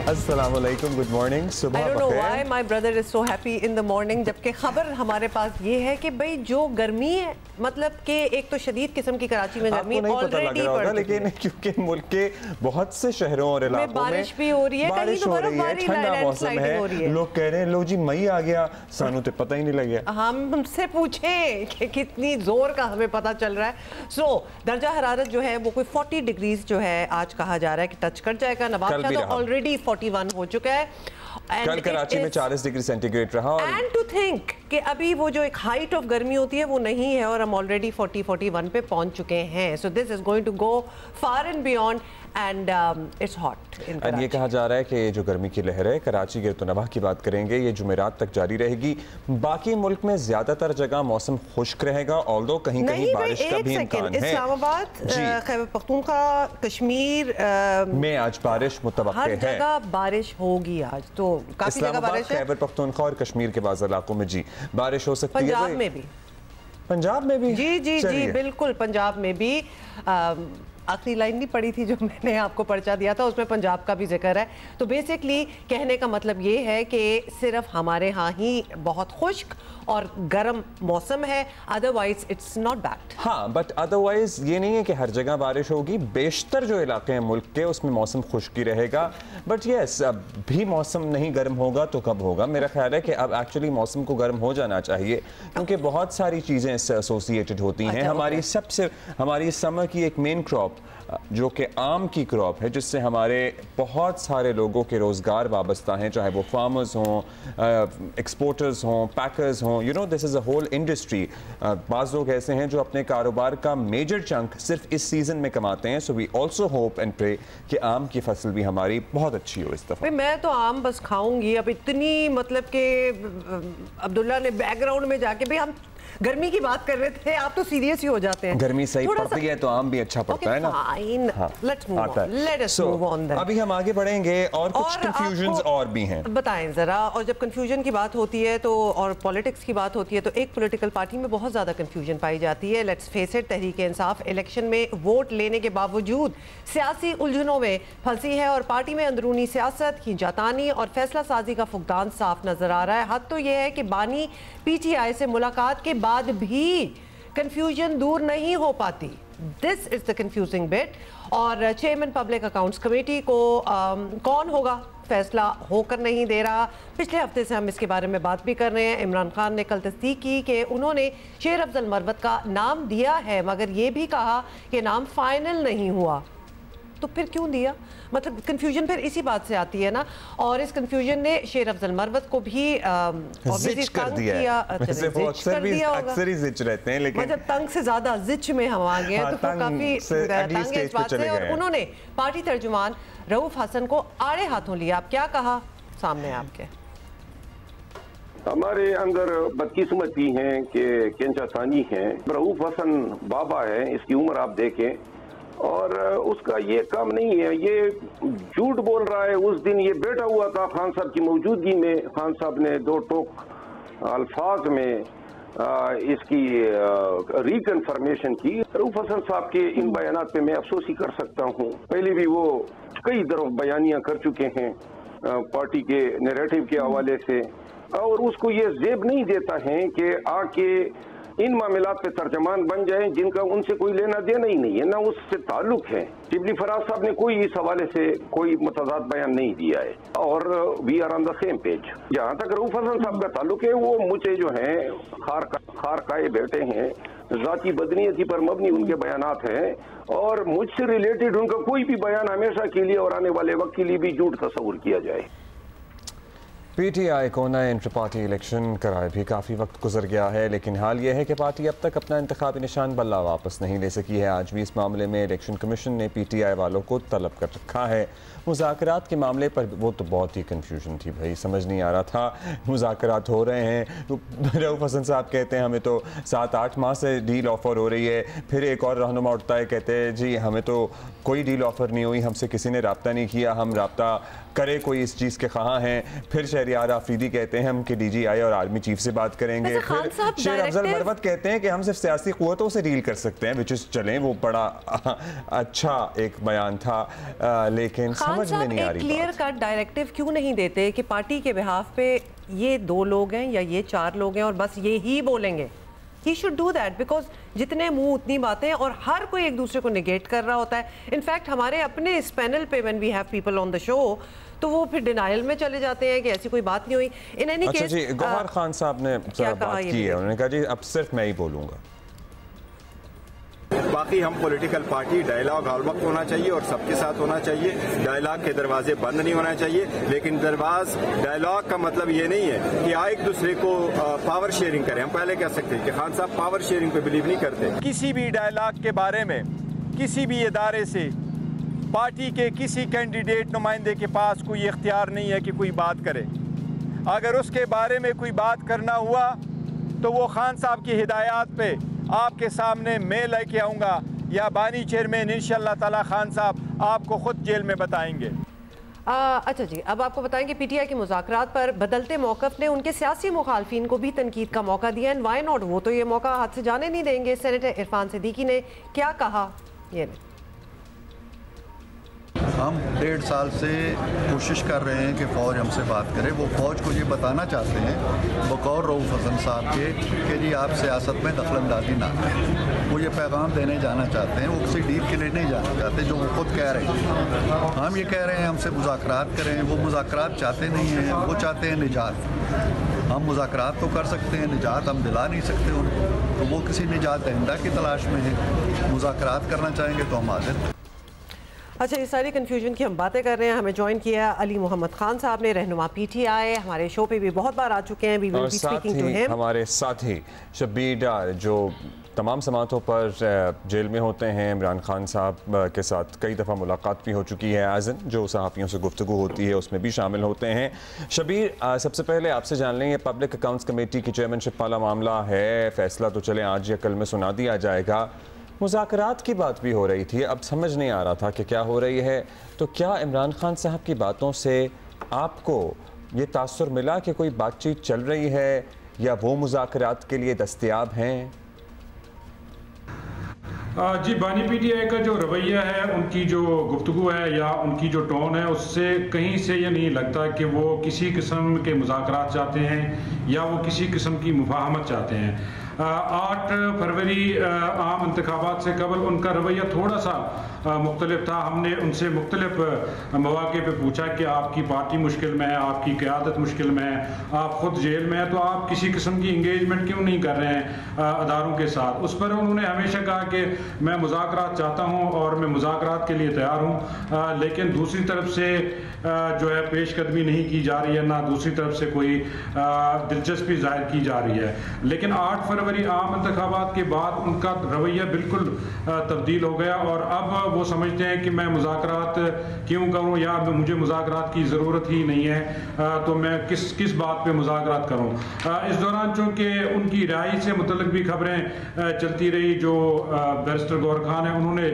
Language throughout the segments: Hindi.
अस्सलाम वालेकुम, गुड मॉर्निंग, सुबह बखैर। I don't know why my brother is so happy in the morning, जबकि खबर हमारे पास ये है कि भाई जो गर्मी है, मतलब कि एक तो शदीद किस्म की कराची में गर्मी ऑलरेडी पड़ रही है, लेकिन क्योंकि मुल्क के बहुत से शहरों और इलाकों में बारिश भी हो रही है, बारिश हो रही है, ठंडा मौसम है, लोग कह रहे हैं लो जी मई आ गया, सानू तो पता ही नहीं लग गया। हमसे पूछें कि कितनी जोर का हमें पता चल रहा है। सो दर्जा हरारत जो है वो कोई 40 डिग्रीज जो है आज कहा जा रहा है कि टच कर जाएगा। नवाब शाह तो ऑलरेडी 41 हो चुका है। कल कराची में 40 डिग्री सेंटीग्रेड रहा। एंड टू थिंक कि अभी वो जो एक हाइट ऑफ गर्मी होती है वो नहीं है और हम ऑलरेडी 40-41 पे पहुंच चुके हैं। So this is going to go far and beyond and it's hot in Karachi. ये कहा जा रहा है कि जो गर्मी की लहर है कराची गिरतो नवाह की बात करेंगे, ये जुमेरात तक जारी रहेगी। बाकी मुल्क में ज्यादातर जगह मौसम खुश्क रहेगा, ऑल्दो कहीं कहीं बारिश का भी इम्कान है। इस्लामाबाद, खैबर पख्तूनख्वा, कश्मीर में आज बारिश मुतवक्के है। हर जगह बारिश होगी आज, तो काफी जगह बारिश है। खैबर पख्तूनख्वा और कश्मीर के बाज़ इलाकों में जी बारिश हो सकती है। पंजाब में भी, पंजाब में भी जी जी जी बिल्कुल, पंजाब में भी। आखिरी लाइन नहीं पड़ी थी जो मैंने आपको पर्चा दिया था, उसमें पंजाब का भी जिक्र है। तो बेसिकली कहने का मतलब ये है कि सिर्फ हमारे यहाँ ही बहुत खुश्क और गर्म मौसम है, अदरवाइज इट्स नॉट बैड। हाँ, बट अदरवाइज ये नहीं है कि हर जगह बारिश होगी। बेशतर जो इलाके हैं मुल्क के उसमें मौसम खुश्की रहेगा। बट यस, अब भी मौसम नहीं गर्म होगा तो कब होगा? मेरा ख्याल है कि अब एक्चुअली मौसम को गर्म हो जाना चाहिए, क्योंकि बहुत सारी चीज़ें इससे एसोसिएटेड होती हैं। हमारी समर की एक मेन क्रॉप जो कि आम की क्रॉप है, जिससे हमारे बहुत सारे लोगों के रोज़गार वाबस्ता हैं, चाहे वो फार्मर्स हों, एक्सपोर्टर्स हों, पैकर्स हों, you know this is a whole industry. बाज़ लोग ऐसे हैं जो अपने कारोबार का मेजर चंक सिर्फ इस सीज़न में कमाते हैं। So we also hope and pray कि आम की फसल भी हमारी बहुत अच्छी हो इस दफ़ा। मैं तो आम बस खाऊंगी अब, इतनी मतलब कि अब्दुल्ला ने बैकग्राउंड में जाके, भाई हम गर्मी की बात कर रहे थे, आप तो सीरियस ही हो जाते हैं। गर्मी सही पड़ती है तो आम भी अच्छा पड़ता है ना। Let's move on, let us move on then. अभी हम आगे बढ़ेंगे और कुछ कंफ्यूजन्स और भी हैं, बताएं जरा। और जब कंफ्यूजन की बात होती है तो, और पॉलिटिक्स की बात होती है, तो एक पॉलिटिकल पार्टी में बहुत ज्यादा कंफ्यूजन पाई जाती है। Let's face it, Tehreek Insaf election में वोट लेने के बावजूद सियासी उलझनों में फंसी है और पार्टी में अंदरूनी सियासत, खींचातानी और फैसला साजी का फुकदान साफ नजर आ रहा है। हद तो यह है कि बानी PTI से मुलाकात के बाद भी कंफ्यूजन दूर नहीं हो पाती। This is the confusing bit. और चेयरमैन पब्लिक अकाउंट्स कमेटी को कौन होगा, फैसला होकर नहीं दे रहा। पिछले हफ्ते से हम इसके बारे में बात भी कर रहे हैं। इमरान खान ने कल तस्दीक की कि उन्होंने शेर अफजल मरवत का नाम दिया है, मगर ये भी कहा कि नाम फाइनल नहीं हुआ। तो फिर क्यों दिया? मतलब कंफ्यूजन फिर इसी बात से आती है ना। और इस कंफ्यूजन ने शेर अफजल मरवत को भी जिच कर दिया। अक्सर ही जिच रहते हैं, लेकिन मतलब तंग से ज्यादा जिच में हम आ गए हैं। तो काफी तंग है इस बात से। और उन्होंने पार्टी तर्जुमान रऊफ हसन को आड़े हाथों लिया। अब क्या कहा, सामने आपके। हमारे अंदर बदकिस्मती है कि केंचा सानी है, रऊफ हसन बाबा है, इसकी उम्र आप देखें, और उसका ये काम नहीं है, ये झूठ बोल रहा है। उस दिन ये बैठा हुआ था खान साहब की मौजूदगी में, खान साहब ने दो टोक अल्फाज में इसकी रिकन्फर्मेशन की। रऊफ हसन साहब के इन बयानात पे मैं अफसोस ही कर सकता हूँ। पहले भी वो कई तरफ बयानियां कर चुके हैं पार्टी के नैरेटिव के हवाले से, और उसको ये जेब नहीं देता है कि आके इन मामलात पे तर्जमान बन जाए जिनका उनसे कोई लेना देना ही नहीं है, ना उससे ताल्लुक है। शिबली फराज साहब ने कोई इस हवाले से कोई मुतजाद बयान नहीं दिया है, और we are on the same page. जहाँ तक रऊफ हसन साहब का ताल्लुक है, वो मुझे जो है खार खाए बैठे हैं, जाती बदनीयती पर मबनी उनके बयानात हैं, और मुझसे रिलेटेड उनका कोई भी बयान हमेशा के लिए और आने वाले वक्त के लिए भी झूठ तस्वुर किया जाए। PTI को नए इंटर पार्टी इलेक्शन कराए भी काफ़ी वक्त गुजर गया है, लेकिन हाल यह है कि पार्टी अब तक अपना इंतखाबी निशान बल्ला वापस नहीं ले सकी है। आज भी इस मामले में इलेक्शन कमीशन ने PTI वालों को तलब कर रखा है। मुज़ाकरात के मामले पर वो तो बहुत ही कन्फ्यूजन थी भाई, समझ नहीं आ रहा था। मुज़ाकरात हो रहे हैं तो रऊफ हसन साहब कहते हैं हमें तो 7-8 माह से डील ऑफ़र हो रही है, फिर एक और रहनुमा उठता है कहते हैं जी हमें तो कोई डील ऑफ़र नहीं हुई, हमसे किसी ने रब्ता नहीं किया, हम रब्ता करे कोई इस चीज़ के ख़्वाह हैं। फिर शहरी यार आफरीदी कहते हैं हम कि DGI और आर्मी चीफ से बात करेंगे। फिर शेर अफजल मरवत कहते हैं कि हम सिर्फ सियासी क़ुव्वतों से डील कर सकते हैं, विच इज़ चलें, वो बड़ा अच्छा एक बयान था, लेकिन समझ में नहीं आ रही। क्लियर कट डायरेक्टिव क्यों नहीं देते कि पार्टी के बिहाफ पे ये 2 लोग हैं या ये 4 लोग हैं और बस ये ही बोलेंगे? He should do that because जितने मुंह उतनी बातें, और हर कोई एक दूसरे को निगेट कर रहा होता है। इनफैक्ट हमारे अपने इस पैनल पे when we have people on the show तो वो फिर डिनाइल में चले जाते हैं कि ऐसी कोई बात नहीं हुई। इन एनी केस जी, गौहर खान साहब ने बात की है, उन्होंने कहा जी अब सिर्फ मैं ही बोलूँगा। बाकी हम पॉलिटिकल पार्टी, डायलॉग हर वक्त होना चाहिए और सबके साथ होना चाहिए। डायलॉग के दरवाजे बंद नहीं होना चाहिए, लेकिन डायलॉग का मतलब ये नहीं है कि एक दूसरे को पावर शेयरिंग करें। हम पहले कह सकते हैं कि खान साहब पावर शेयरिंग पे बिलीव नहीं करते। किसी भी डायलॉग के बारे में किसी भी इदारे से पार्टी के किसी कैंडिडेट नुमाइंदे के पास कोई इख्तियार नहीं है कि कोई बात करे। अगर उसके बारे में कोई बात करना हुआ तो वो खान साहब की हिदायत पे आपके सामने मैं लेके आऊँगा या बानी चेयरमैन इंशाअल्लाह ताला खान साहब आपको खुद जेल में बताएंगे। अच्छा जी, अब आपको बताएंगे PTI के मुज़ाकरात पर बदलते मौक़िफ़ ने उनके सियासी मुखालफिन को भी तनकीद का मौका दिया। एंड वाई नॉट, वो तो ये मौका हाथ से जाने नहीं देंगे। सेनेटर इरफान सिद्दीकी ने क्या कहा, ये नहीं। हम 1.5 साल से कोशिश कर रहे हैं कि फ़ौज हमसे बात करे। वो फ़ौज को ये बताना चाहते हैं बकौल रऊफ़ हसन साहब के कि जी आप सियासत में दखलंदाजी ना करें। वो ये पैगाम देने जाना चाहते हैं, वो किसी डील के लिए नहीं जाना चाहते, जो वो खुद कह रहे हैं। हम ये कह रहे हैं हमसे मुज़ाकरात करें, वो मुज़ाकरात चाहते नहीं हैं, वो चाहते हैं निजात। हम मुज़ाकरात तो कर सकते हैं, निजात हम दिला नहीं सकते उनको, तो वो किसी निजात दहिंदा की तलाश में है। मुज़ाकरात करना चाहेंगे तो हम हाज़िर। अच्छा, इस सारी कन्फ्यूजन की हम बातें कर रहे हैं। हमें ज्वाइन किया अली मोहम्मद खान साहब ने, रहनुमा PTI, हमारे शो पे भी बहुत बार आ चुके हैं। We will be speaking to him. हमारे साथी शब्बीर डार जो तमाम समातों पर जेल में होते हैं, इमरान खान साहब के साथ कई दफ़ा मुलाकात भी हो चुकी है, आज़न जो सहाफ़ियों से गुफ्तगू होती है उसमें भी शामिल होते हैं। शब्बीर, सबसे पहले आपसे जान लेंगे, पब्लिक अकाउंट्स कमेटी की चेयरमैनशिप वाला मामला है, फैसला तो चले आज या कल में सुना दिया जाएगा। मुज़ाकरात की बात भी हो रही थी, अब समझ नहीं आ रहा था कि क्या हो रही है। तो क्या इमरान खान साहब की बातों से आपको ये तासुर मिला कि कोई बातचीत चल रही है या वो मुज़ाकरात के लिए दस्तयाब हैं? जी, बानी PTI का जो रवैया है, उनकी जो गुफ्तगू है या उनकी जो टोन है, उससे कहीं से ये नहीं लगता कि वो किसी किस्म के मुज़ाकरात चाहते हैं या वो किसी किस्म की मुफाहमत चाहते हैं। 8 फरवरी आम इंतखाबात से कबल उनका रवैया थोड़ा सा मुख्तलिफ था। हमने उनसे मुख्तलिफ मौके पे पूछा कि आपकी पार्टी मुश्किल में है, आपकी क़यादत मुश्किल में है, आप ख़ुद जेल में हैं, तो आप किसी किस्म की इंगेजमेंट क्यों नहीं कर रहे हैं अदारों के साथ। उस पर उन्होंने हमेशा कहा कि मैं मुज़ाकरात चाहता हूँ और मैं मुज़ाकरात के लिए तैयार हूँ, लेकिन दूसरी तरफ से जो है पेशकदमी नहीं की जा रही है, ना दूसरी तरफ से कोई दिलचस्पी जाहिर की जा रही है। लेकिन 8 फरवरी आम इंतखाबात के बाद उनका रवैया बिल्कुल तब्दील हो गया और अब वो समझते हैं कि मैं मुज़ाकरात क्यों करूं या मुझे मुज़ाकरात की ज़रूरत ही नहीं है, तो मैं किस बात पे मुज़ाकरात करूं। इस दौरान चूँकि उनकी रिहाई से मुतल्लिक भी खबरें चलती रही, जो बैरिस्टर गौहर खान है उन्होंने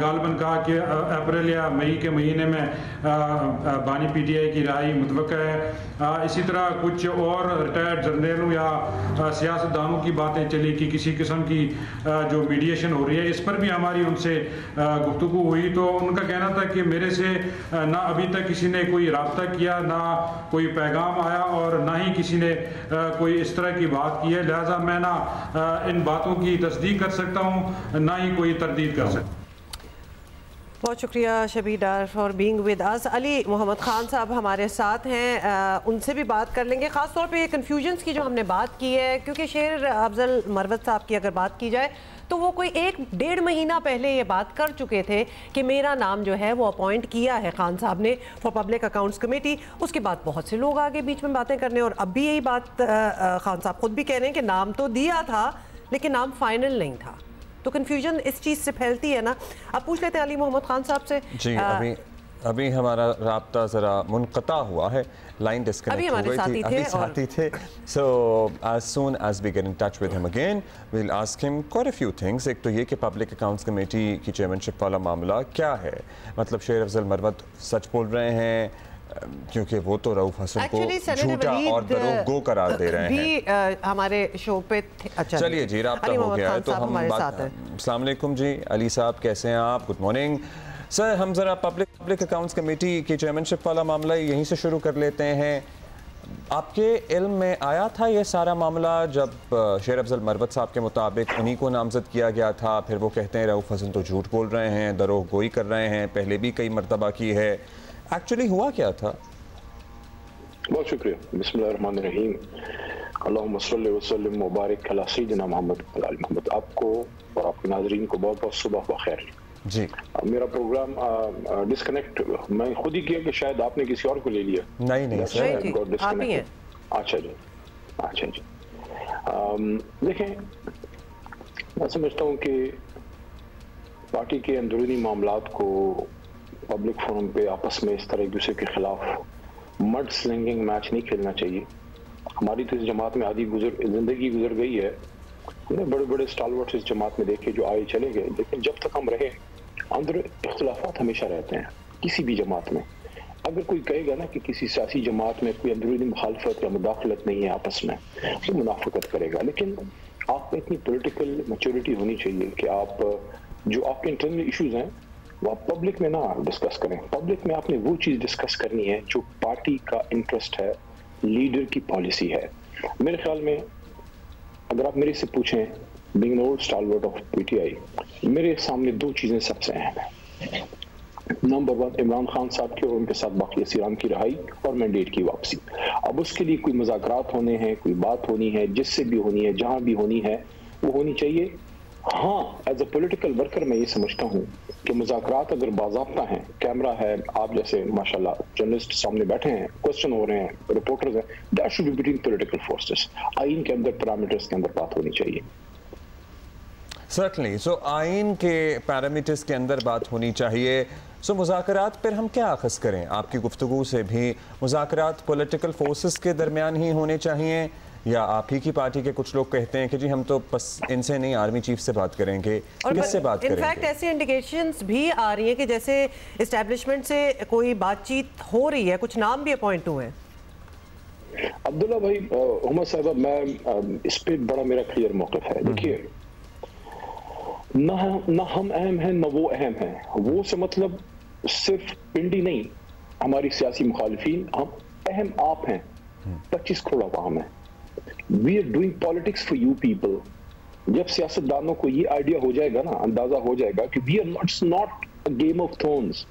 गालिबन कहा कि अप्रैल या मई के महीने में बानी PTI की रिहाई मुतवक्का है। इसी तरह कुछ और रिटायर्ड जनरलों या सियासतदानों की बातें चली कि किसी किस्म की जो मीडिएशन हो रही है, इस पर भी हमारी उनसे गुफ्तगू हुई। तो उनका कहना था कि मेरे से ना अभी तक किसी ने कोई रब्ता किया, ना कोई पैगाम आया और ना ही किसी ने कोई इस तरह की बात की है, लिहाजा मैं ना इन बातों की तस्दीक कर सकता हूँ ना ही कोई तरदीद कर सकता। बहुत शुक्रिया Shabir Dar for being with us. Ali Mohammad Khan Sahab हमारे साथ हैं, उनसे भी बात कर लेंगे, ख़ास तौर पे ये कन्फ्यूजन्स की जो हमने बात की है, क्योंकि शेर अफजल मरवत साहब की अगर बात की जाए तो वो कोई 1-1.5 महीना पहले ये बात कर चुके थे कि मेरा नाम जो है वो अपॉइंट किया है खान साहब ने फॉर पब्लिक अकाउंट्स कमेटी। उसके बाद बहुत से लोग आगे बीच में बातें करने, और अब भी यही बात खान साहब खुद भी कह रहे हैं कि नाम तो दिया था लेकिन नाम फाइनल नहीं था। तो कंफ्यूजन इस चीज़ से फैलती है ना। अब पूछ लेते हैं अली मोहम्मद खान साहब से। जी, अभी हमारा राब्ता ज़रा मुनक़ता हुआ है, लाइन डिस्कनेक्ट हो गई थी, अभी साथी थे। सो as soon as we get in touch with him again, we'll ask him quite a few things। एक तो ये कि पब्लिक अकाउंट्स कमेटी की चेयरमैनशिप वाला मामला क्या है, मतलब शेर अफजल मरवत सच बोल रहे हैं क्योंकि वो तो रऊफ हसन को झूठा और दरोगो करार दे रहे हैं। हमारे शो पे अच्छा चलिए जी, राब्ता हो गया है तो हम अस्सलाम वालेकुम जी, अली साहब कैसे हैं आप? Good morning sir. हम ज़रा पब्लिक अकाउंट्स कमेटी की चेयरमैनशिप वाला मामला यहीं से शुरू कर लेते हैं। आपके इल्म में आया था ये सारा मामला जब शेर अफजल मरवत साहब के मुताबिक उन्हीं को नामजद किया गया था, फिर वो कहते हैं रऊफ हसन तो झूठ बोल रहे हैं, दरोगोई कर रहे हैं, पहले भी कई मरतबा की है, एक्चुअली हुआ क्या था? बहुत शुक्रिया। बिस्मिल्लाहिर्रहमानिर्रहीम, अल्लाहुम्मा सल्लि व सल्लिम व बारिक अला सय्यिदिना मोहम्मद व आले मोहम्मद। आपको और आपके नाज़रीन को बहुत बहुत सुबह बखैर जी। मेरा प्रोग्राम डिस्कनेक्ट मैं खुद ही किया कि शायद आपने किसी और को ले लिया। नहीं सर, अच्छा जी। देखें, मैं समझता हूँ कि पार्टी के अंदरूनी मामलात को पब्लिक फोरम पे आपस में इस तरह एक दूसरे के खिलाफ मड स्लिंगिंग मैच नहीं खेलना चाहिए। हमारी तो इस जमात में आधी जिंदगी गुजर गई है, हमने बड़े बड़े स्टालवर्ट्स इस जमात में देखे जो आए चले गए, लेकिन जब तक हम रहे अंदर इख्तिलाफात हमेशा रहते हैं किसी भी जमात में। अगर कोई कहेगा ना कि किसी सियासी जमात में कोई अंदरूनी मुखालफत या मुदाखलत नहीं है आपस में, तो मुनाफिकत करेगा। लेकिन आप में इतनी पॉलिटिकल मैच्योरिटी होनी चाहिए कि आप जो आपके इंटरनल इश्यूज हैं वो आप पब्लिक में ना डिस्कस करें। पब्लिक में आपने वो चीज़ डिस्कस करनी है जो पार्टी का इंटरेस्ट है, लीडर की पॉलिसी है। मेरे ख्याल में अगर आप मेरे से पूछें, being an old stalwart of PTI, मेरे सामने दो चीज़ें सबसे अहम हैं। नंबर वन, इमरान खान साहब की और उनके साथ बाकी सीराम की रहाई और मैंडेट की वापसी। अब उसके लिए कोई मुज़ाकरात होने हैं, कोई बात होनी है, जिससे भी होनी है, जहाँ भी होनी है, वो होनी चाहिए। हाँ, एज ए पॉलिटिकल वर्कर मैं ये समझता हूँ कि मुज़ाकरात अगर बाज़ाब्ता हैं, कैमरा है, आप जैसे माशाल्लाह जर्नलिस्ट सामने बैठे हैं, क्वेश्चन हो रहे हैं, रिपोर्टर्स हैं, that should be between political forces. आइन के अंदर पैरामीटर्स के अंदर बात होनी चाहिए। सर्टनली, सो आइन के पैरामीटर्स के अंदर बात होनी चाहिए। सो मुज़ाकरात पर हम क्या अखज़ करें? आपकी गुफ्तगू से भी मुज़ाकरात पॉलिटिकल फोर्सेस के दरमियान ही होने चाहिए, या आप ही की पार्टी के कुछ लोग कहते हैं कि जी हम तो बस इनसे नहीं, आर्मी चीफ से बात करेंगे, किससे बात करेंगे? इनफैक्ट ऐसी इंडिकेशंस भी आ रही हैं कि जैसे एस्टैब्लिशमेंट से कोई बातचीत हो रही है, कुछ नाम भी अपॉइंट हुए हैं। अब्दुल्ला भाई, उमर साहब, मैं इस पे बड़ा मेरा क्लियर मौक़िफ़ है। देखिए, ना हम अहम हैं, ना वो अहम हैं। वो से मतलब सिर्फ पिंडी नहीं, हमारी सियासी मुखालिफिन, हम अहम आप हैं, 25 करोड़ अवाम है। We are doing politics for you people. जब सियासतदानों को ये आइडिया हो जाएगा ना, अंदाजा हो जाएगा कि we are not a game of thrones,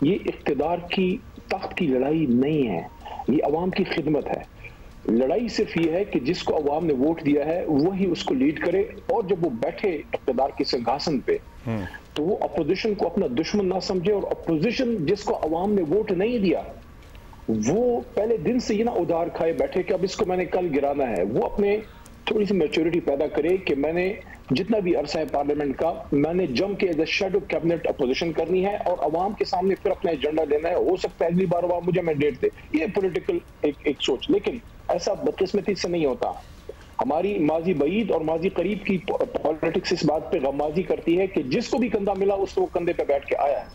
ये इख्तिदार की तख्त की लड़ाई नहीं है, ये अवाम की खिदमत है। लड़ाई सिर्फ ये है कि जिसको अवाम ने वोट दिया है वही उसको लीड करे, और जब वो बैठे इख्तिदार के सिंहासन पे तो वो अपोजिशन को अपना दुश्मन ना समझे, और अपोजिशन जिसको अवाम ने वोट नहीं दिया वो पहले दिन से ये ना उधार खाए बैठे कि अब इसको मैंने कल गिराना है। वो अपने थोड़ी सी मैच्योरिटी पैदा करे कि मैंने जितना भी अरसा है पार्लियामेंट का, मैंने जम के as a shadow cabinet opposition करनी है और अवाम के सामने फिर अपना एजेंडा देना है। हो सकता है अगली बार अवाम मुझे मैंडेट दे, ये पॉलिटिकल एक सोच। लेकिन ऐसा बदकिस्मती से नहीं होता। हमारी माजी बईद और माजी करीब की पॉलिटिक्स इस बात पे गमाजी करती है कि जिसको भी कंधा मिला उसको कंधे पे बैठ के आया है।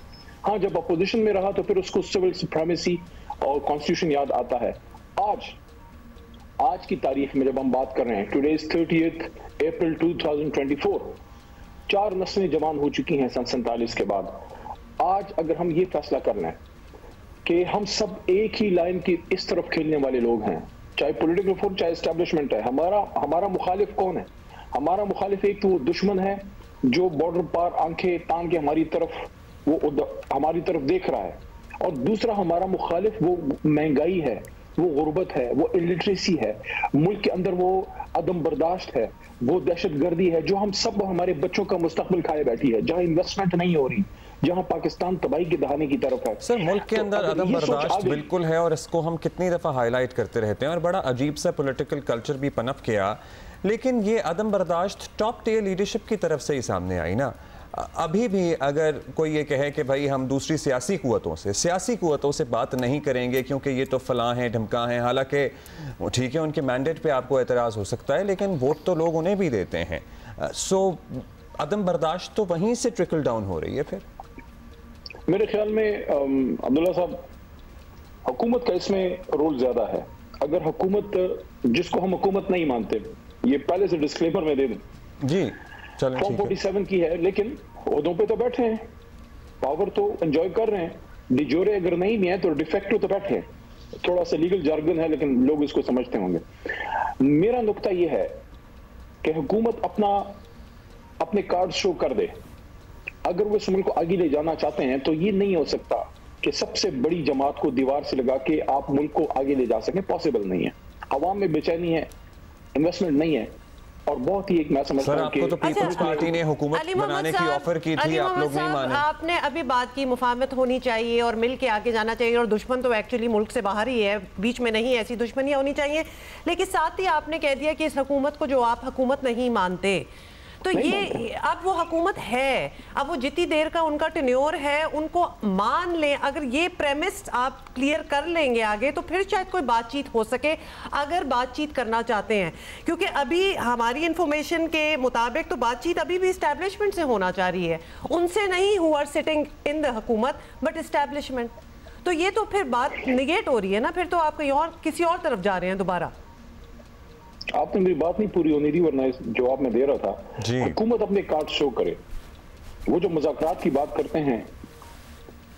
हाँ, जब अपोजिशन में रहा तो फिर उसको सिविल सुप्रीमेसी और कॉन्स्टिट्यूशन याद आता है। आज की तारीख में जब हम बात कर रहे हैं, टुडे इज 30 अप्रैल 2024, 4 नस्लें जवान हो चुकी हैं सन 47 के बाद। आज अगर हम ये फैसला करना है कि हम सब एक ही लाइन की इस तरफ खेलने वाले लोग हैं, चाहे पॉलिटिकल फोर्स चाहे एस्टेब्लिशमेंट है, हमारा मुखालिफ कौन है? हमारा मुखालिफ एक तो वो दुश्मन है जो बॉर्डर पार आंखें तान के हमारी तरफ देख रहा है, और दूसरा हमारा मुखालिफ वो महंगाई है, वो गुर्बत है, वो इलिटरेसी है, मुल्क के अंदर वो अदम बर्दाश्त है, वो दहशतगर्दी है जो हम सब हमारे बच्चों का मुस्तकबिल खाए बैठी है, जहां इन्वेस्टमेंट नहीं हो रही, जहां पाकिस्तान तबाही के दहाने की तरफ है। सर, मुल्क के अंदर अदम बर्दाश्त बिल्कुल है और इसको हम कितनी दफ़ा हाईलाइट करते रहते हैं और बड़ा अजीब सा पॉलिटिकल कल्चर भी पनप गया, लेकिन ये अदम बर्दाश्त टॉप टियर लीडरशिप की तरफ से ही सामने आई ना। अभी भी अगर कोई ये कहे कि भाई हम दूसरी सियासी कुव्वतों से बात नहीं करेंगे क्योंकि ये तो फलां हैं ढमका हैं, हालांकि ठीक है उनके मैंडेट पे आपको एतराज़ हो सकता है, लेकिन वोट तो लोग उन्हें भी देते हैं। सो अदम बर्दाश्त तो वहीं से ट्रिकल डाउन हो रही है। फिर मेरे ख्याल में अब्दुल्ला साहब, हुकूमत का इसमें रोल ज्यादा है। अगर हुकूमत, जिसको हम हुकूमत नहीं मानते, ये पहले से डिस्क्लेमर में दे दूं जी, चलो फॉर्म 47 की है, लेकिन ओहदों पे तो बैठे हैं, पावर तो एंजॉय कर रहे हैं, डिजोरे अगर नहीं भी है तो डिफेक्टो तो बैठे हैं। थोड़ा सा लीगल जार्गन है लेकिन लोग इसको समझते होंगे। मेरा नुक्ता यह है कि हुकूमत अपने कार्ड शो कर दे। अगर वो इस मुल्क को आगे ले जाना चाहते हैं तो ये नहीं हो सकता कि सबसे बड़ी जमात को दीवार से लगा के आप मुल्क को आगे ले जा सकें, पॉसिबल नहीं है। अवाम में बेचैनी है, इन्वेस्टमेंट नहीं है, और बहुत ही एक मैं समझता हूं कि आपको तो पीपल्स पार्टी ने हुकूमत बनाने की ऑफर की थी, आप लोग नहीं माने। आपने अभी बात की मुफाहमत होनी चाहिए और मिल के आगे जाना चाहिए, और दुश्मन तो एक्चुअली मुल्क से बाहर ही है, बीच में नहीं, ऐसी दुश्मनियां होनी चाहिए। लेकिन साथ ही आपने कह दिया कि इस हुकूमत को जो आप हुकूमत नहीं मानते, तो ये अब वो हुकूमत है, अब वो जितनी देर का उनका टेन्योर है उनको मान लें। अगर ये प्रेमिस आप क्लियर कर लेंगे आगे तो फिर शायद कोई बातचीत हो सके, अगर बातचीत करना चाहते हैं। क्योंकि अभी हमारी इंफॉर्मेशन के मुताबिक तो बातचीत अभी भी इस्टेब्लिशमेंट से होना चाह रही है, उनसे नहीं, who are sitting in the हुकूमत बट इस्टेब्लिशमेंट। तो ये तो फिर बात निगेट हो रही है ना, फिर तो आप कहीं और किसी और तरफ जा रहे हैं दोबारा। आपने मेरी बात नहीं पूरी होनी थी, वरना जवाब मैं दे रहा था। हुकूमत अपने कार्ड शो करे। वो जो मुज़ाकरात की बात करते हैं,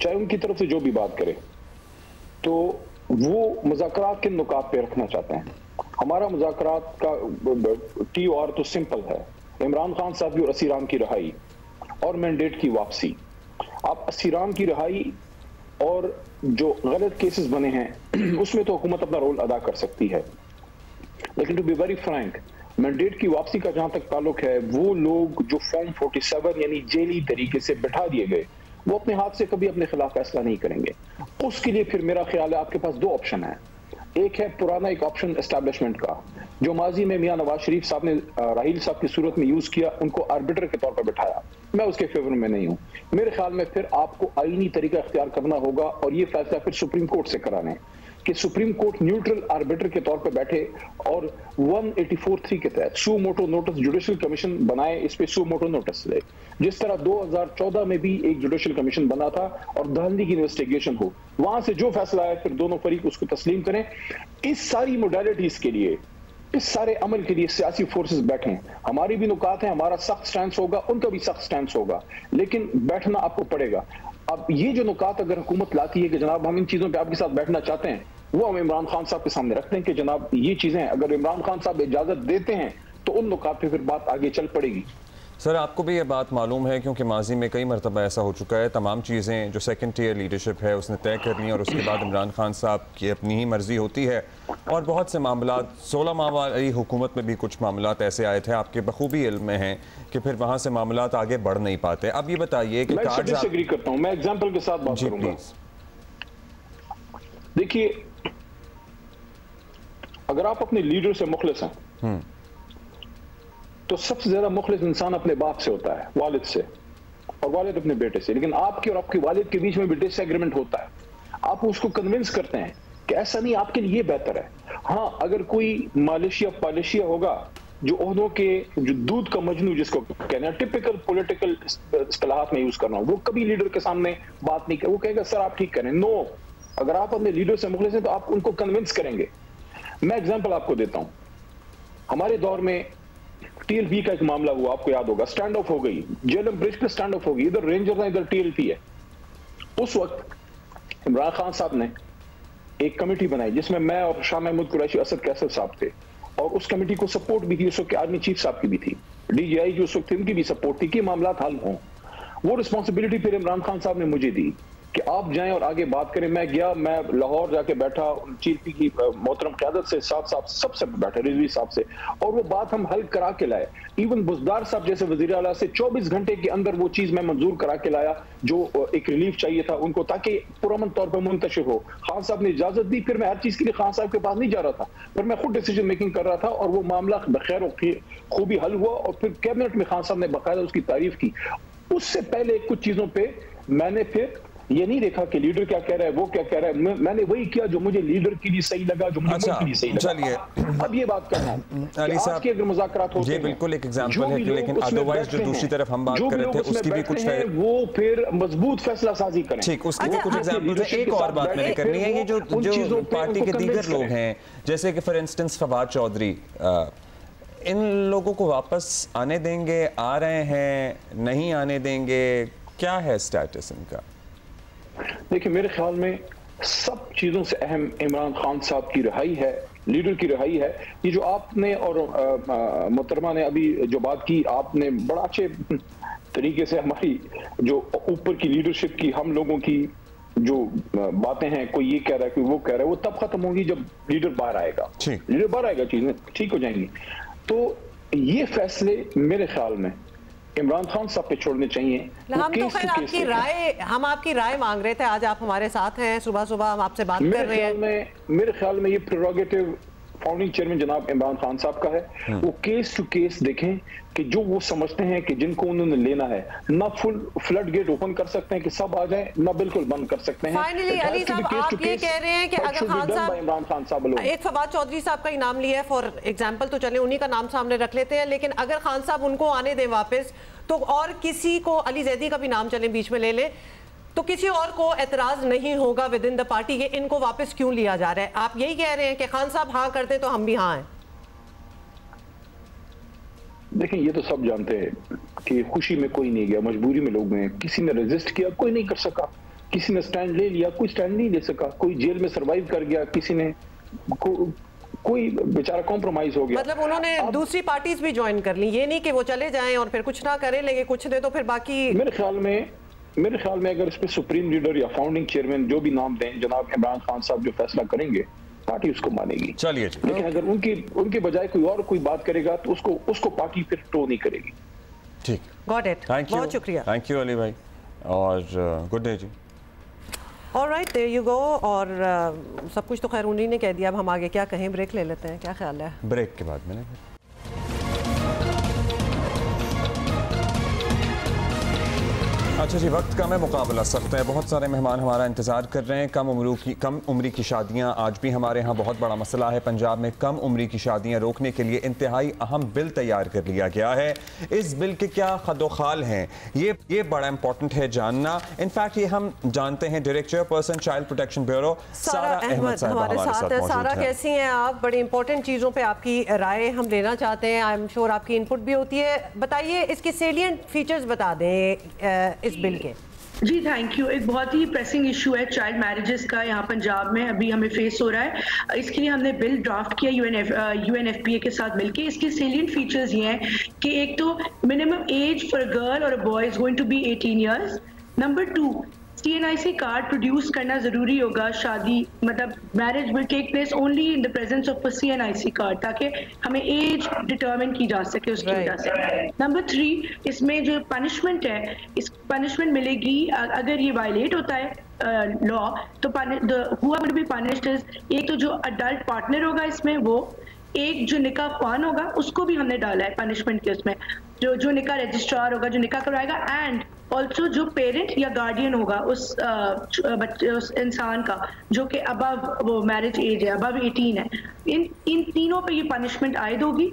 चाहे उनकी तरफ से जो भी बात करे, तो वो मुज़ाकरात किन नुकात पे रखना चाहते हैं। हमारा मुज़ाकरात का TOR तो सिंपल है, इमरान खान साहब की और असीराम की रिहाई और मैंडेट की वापसी। आप असीराम की रिहाई और जो गलत केसेस बने हैं उसमें तो हुकूमत अपना रोल अदा कर सकती है, लेकिन to be very frank, mandate की वापसी का जहां तक ताल्लुक है, वो लोग जो फॉर्म 47 यानी जेली तरीके से बैठा दिए गए, वो अपने हाथ से कभी अपने खिलाफ फैसला नहीं करेंगे। उसके लिए फिर मेरा ख्याल है आपके पास दो ऑप्शन है। एक है पुराना एक ऑप्शन एस्टैब्लिशमेंट का, जो माजी में मियां नवाज शरीफ साहब ने राहील साहब की सूरत में यूज किया, उनको आर्बिटर के तौर पर बैठाया। मैं उसके फेवर में नहीं हूं। मेरे ख्याल में फिर आपको आईनी तरीका इख्तियार करना होगा, और ये फैसला फिर सुप्रीम कोर्ट से कराना है कि सुप्रीम कोर्ट न्यूट्रल आर्बिटर के तौर पर बैठे और 184(3) के तहत सू मोटो नोटिस जुडिशियल कमीशन बनाए, इस पे सू मोटो नोटिस ले, जिस तरह 2014 में भी एक जुडिशियल कमीशन बना था और धांधली की इन्वेस्टिगेशन हो, वहां से जो फैसला आए फिर दोनों फरीक उसको तस्लीम करें। इस सारी मोडालिटीज के लिए, इस सारे अमल के लिए सियासी फोर्सेस बैठे हैं। हमारी भी नुकात है, हमारा सख्त स्टैंड होगा, उनका भी सख्त स्टैंड होगा, लेकिन बैठना आपको पड़ेगा। अब ये जो नुकात अगर हुकूमत लाती है कि जनाब हम इन चीजों पे आपके साथ बैठना चाहते हैं, वो हम इमरान खान साहब के सामने रखते हैं कि जनाब ये चीजें, अगर इमरान खान साहब इजाजत देते हैं तो उन नुकात पे फिर बात आगे चल पड़ेगी। सर, आपको भी ये बात मालूम है, क्योंकि माजी में कई मरतबा ऐसा हो चुका है, तमाम चीज़ें जो सेकंड टियर लीडरशिप है उसने तय कर ली और उसके बाद इमरान खान साहब की अपनी ही मर्जी होती है, और बहुत से मामला 16 माह वाली हुकूमत में भी कुछ मामला ऐसे आए थे, आपके बखूबी इल्म में हैं कि फिर वहाँ से मामला आगे बढ़ नहीं पाते। अब ये बताइए कि मैं डिसएग्री करता हूँ, मैं एग्जाम्पल के साथ बात करूंगा। देखिए, अगर आप अपने लीडर से मुखलिस हैं तो सबसे ज्यादा मुखलिस इंसान अपने बाप से होता है, वालिद से, और वालिद अपने बेटे से। लेकिन आपके और आपके वालिद के बीच में भी डिसएग्रीमेंट होता है, आप उसको कन्विंस करते हैं कि ऐसा नहीं, आपके लिए बेहतर है। हाँ, अगर कोई मालेशिया पालेशिया होगा जो ओहदों के जो दूध का मजनू जिसको कहना है, टिपिकल पॉलिटिकल इस्तिलाहात में यूज करना, वो कभी लीडर के सामने बात नहीं करे, वो कहेगा सर आप ठीक करें। नो, अगर आप अपने लीडर से मुखलिस हैं तो आप उनको कन्विंस करेंगे। मैं एग्जांपल आपको देता हूं, हमारे दौर में TLP का एक मामला हुआ, आपको याद होगा, स्टैंड ऑफ हो गई, जेलम ब्रिज पे स्टैंड ऑफ हो गई, इधर रेंजर है इधर TLP है। उस वक्त इमरान खान साहब ने एक कमेटी बनाई जिसमें मैं और शाह महमूद कुरैशी, असद कैसर साहब थे, और उस कमेटी को सपोर्ट भी थी उस वक्त आर्मी चीफ साहब की भी थी, DGI जो उस वक्त उनकी भी सपोर्ट थी कि मामला हल हों। वो रिस्पॉन्सिबिलिटी फिर इमरान खान साहब ने मुझे दी कि आप जाएं और आगे बात करें। मैं गया, मैं लाहौर जाके बैठा, चीफ की मोहतरम क़यादत से, साहब सबसे बैठा, रिजवी साहब से, और वो बात हम हल करा के लाए। इवन बुज़दार साहब जैसे वज़ीर आला से 24 घंटे के अंदर वो चीज़ मैं मंजूर करा के लाया जो एक रिलीफ चाहिए था उनको, ताकि पुरअमन तौर पर मुंतशिर हो। खान साहब ने इजाजत दी, फिर मैं हर चीज़ के लिए खान साहब के पास नहीं जा रहा था, फिर मैं खुद डिसीजन मेकिंग कर रहा था, और वो मामला बखैर खूबी हल हुआ, और फिर कैबिनेट में खान साहब ने बाकायदा उसकी तारीफ की। उससे पहले कुछ चीज़ों पर मैंने फिर ये नहीं देखा कि लीडर क्या कह रहा है, वो क्या कह रहा है। मैंने वही किया जो मुझे लीडर के लिए सही लगा, जो मुझे मुल्क के लिए सही लगा। चलिए अब ये बात करना है अली साहब कि अगर मुज़ाकरात होते हैं, ये बिल्कुल एक एग्जांपल है, लेकिन अदरवाइज जो दूसरी तरफ हम बात कर रहे थे उसकी भी कुछ है, वो फिर मजबूत फैसला साजी करें। ठीक, उसकी भी कुछ एग्जांपल है। एक और बात मैंने करनी है, ये जो पार्टी के दीगर लोग हैं, जैसे कि फॉर इंस्टेंस फवाद चौधरी, इन लोगों को वापस आने देंगे, आ रहे हैं, नहीं आने देंगे, क्या है स्टेटस इनका? देखिए मेरे ख्याल में सब चीजों से अहम इमरान खान साहब की रिहाई है, लीडर की रिहाई है। ये जो आपने और मोहतरमा ने अभी जो बात की, आपने बड़ा अच्छे तरीके से हमारी जो ऊपर की लीडरशिप की, हम लोगों की जो बातें हैं, कोई ये कह रहा है कोई वो कह रहा है, वो तब खत्म होगी जब लीडर बाहर आएगा। लीडर बाहर आएगा, चीजें ठीक हो जाएंगी। तो ये फैसले मेरे ख्याल में इमरान खान साहब पे छोड़ने चाहिए। हम तो खैर आपकी राय, हम आपकी राय मांग रहे थे, आज आप हमारे साथ हैं, सुबह सुबह हम आपसे बात कर रहे हैं। मेरे ख्याल में ये प्रेरोगेटिव फाउंडिंग चेयरमैन जनाब इमरान खान साहब का है। वो केस टू केस देखें कि जो वो समझते हैं कि जिनको उन्होंने लेना है, ना फुल फ्लड गेट ओपन कर सकते हैं कि सब आ जाए, ना बिल्कुल बंद कर सकते हैं। फाइनली अली साहब आप ये कह रहे हैं कि अगर इमरान खान साहब एक फवाद चौधरी साहब का ही नाम लिया है फॉर एग्जांपल, तो चले उन्हीं का नाम सामने रख लेते हैं, लेकिन अगर खान साहब उनको आने दें वापस, तो और किसी को, अली जैदी का भी नाम चले बीच में ले लें, तो किसी और को एतराज नहीं होगा विद इन द पार्टी कि इनको वापस क्यों लिया जा रहा है। आप यही कह रहे हैं कि खान साहब हाँ करते तो हम भी हाँ हैं? देखें ये तो सब जानते हैं कि खुशी में कोई नहीं गया, मजबूरी में लोग गए। किसी ने रेजिस्ट किया, कोई नहीं कर सका। किसी ने स्टैंड ले लिया, कोई स्टैंड नहीं ले सका। कोई जेल में सरवाइव कर गया, किसी ने कोई बेचारा कॉम्प्रोमाइज हो गया। मतलब उन्होंने दूसरी पार्टीज भी ज्वाइन कर ली, ये नहीं कि वो चले जाएं और फिर कुछ ना करें, लेकिन कुछ दे तो फिर बाकी। मेरे ख्याल में अगर इस पे सुप्रीम लीडर या फाउंडिंग चेयरमैन जो भी नाम दें, जनाब इमरान खान साहब जो फैसला करेंगे, पार्टी उसको मानेगी। चलिए, लेकिन अगर उनके बजाय कोई और कोई बात करेगा तो उसको पार्टी फिर टो नहीं करेगी। ठीक, गॉट इट, बहुत शुक्रिया। थैंक यू अली भाई, और गुड डे जी। Alright, there you go. और सब कुछ तो खैर उन्हीं ने कह दिया, अब हम आगे क्या कहें, ब्रेक ले लेते हैं, क्या ख्याल है? ब्रेक के बाद मिलेंगे। अच्छा जी, वक्त कम है, मुकाबला सख्त है। बहुत सारे मेहमान हमारा इंतज़ार कर रहे हैं। कम उम्री की शादियां आज भी हमारे यहाँ बहुत बड़ा मसला है। पंजाब में कम उम्री की शादियां रोकने के लिए इंतहाई अहम बिल तैयार कर लिया गया है। इस बिल के क्या खदोखाल हैं, ये बड़ा इंपॉर्टेंट है जानना। इनफैक्ट ये हम जानते हैं। Director chairperson child protection bureau सारा अहमद साहब हमारे साथ हैं। सारा कैसी हैं आप? बड़ी इंपॉर्टेंट चीज़ों पे आपकी राय हम लेना चाहते हैं। आई एम श्योर आपकी इनपुट भी होती है। बताइए, इसके सेलिएंट फीचर्स बता दें इस बिल के। जी थैंक यू। एक बहुत ही प्रेसिंग इशू है चाइल्ड मैरिजेस का यहाँ पंजाब में अभी हमें फेस हो रहा है। इसके लिए हमने बिल ड्राफ्ट किया UNFPA के साथ मिलके। इसके सेलिएंट फीचर्स ये हैं कि एक तो minimum age for a girl और a boy is going to be 18 years. Number 2, CNIC card produce करना जरूरी होगा। शादी मतलब marriage will take place only in the presence of a CNIC card, ताकि हमें एज डिटरमिन की जा सके उसकी वजह से। नंबर 3, इसमें जो पनिशमेंट है, इस पनिशमेंट मिलेगी अगर ये वायलेट होता है लॉ, तो हुआ विल बी पनिश्ड इज, एक तो जो अडल्ट पार्टनर होगा इसमें वो, एक जो निकाह ख्वान होगा उसको भी हमने डाला है पनिशमेंट के उसमें, जो निकाह रजिस्ट्रार होगा जो निकाह करवाएगा, एंड ऑल्सो जो पेरेंट या गार्डियन होगा उस इंसान का जो कि अबव वो मैरिज एज है, अबव 18 है। इन तीनों पे ये पनिशमेंट आयद होगी।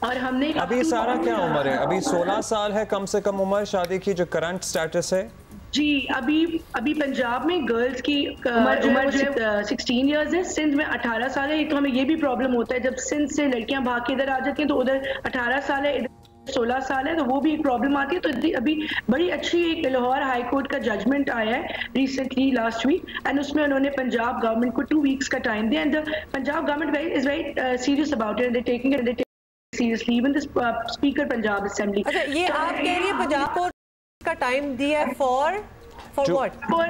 और हमने अभी सारा क्या उम्र है? अभी 16 साल है कम से कम उम्र शादी की, जो करंट स्टेटस है जी। अभी पंजाब में गर्ल्स की उम्र 16 इयर्स है, सिंध में 18 साल है। तो हमें ये भी प्रॉब्लम होता है जब सिंध से लड़कियां भाग के इधर आ जाती हैं, तो उधर 18 साल है, 16 साल है, तो वो भी एक प्रॉब्लम आती है। तो अभी बड़ी अच्छी एक लाहौर हाई कोर्ट का जजमेंट आया है रिसेंटली लास्ट वीक, एंड उसमें उन्होंने पंजाब गवर्नमेंट को 2 वीक्स का टाइम दिया, and Punjab government is very serious about it, they taking it seriously, even the speaker Punjab assembly. अच्छा, ये आप कह रही है पंजाब को का टाइम दिया है for what? For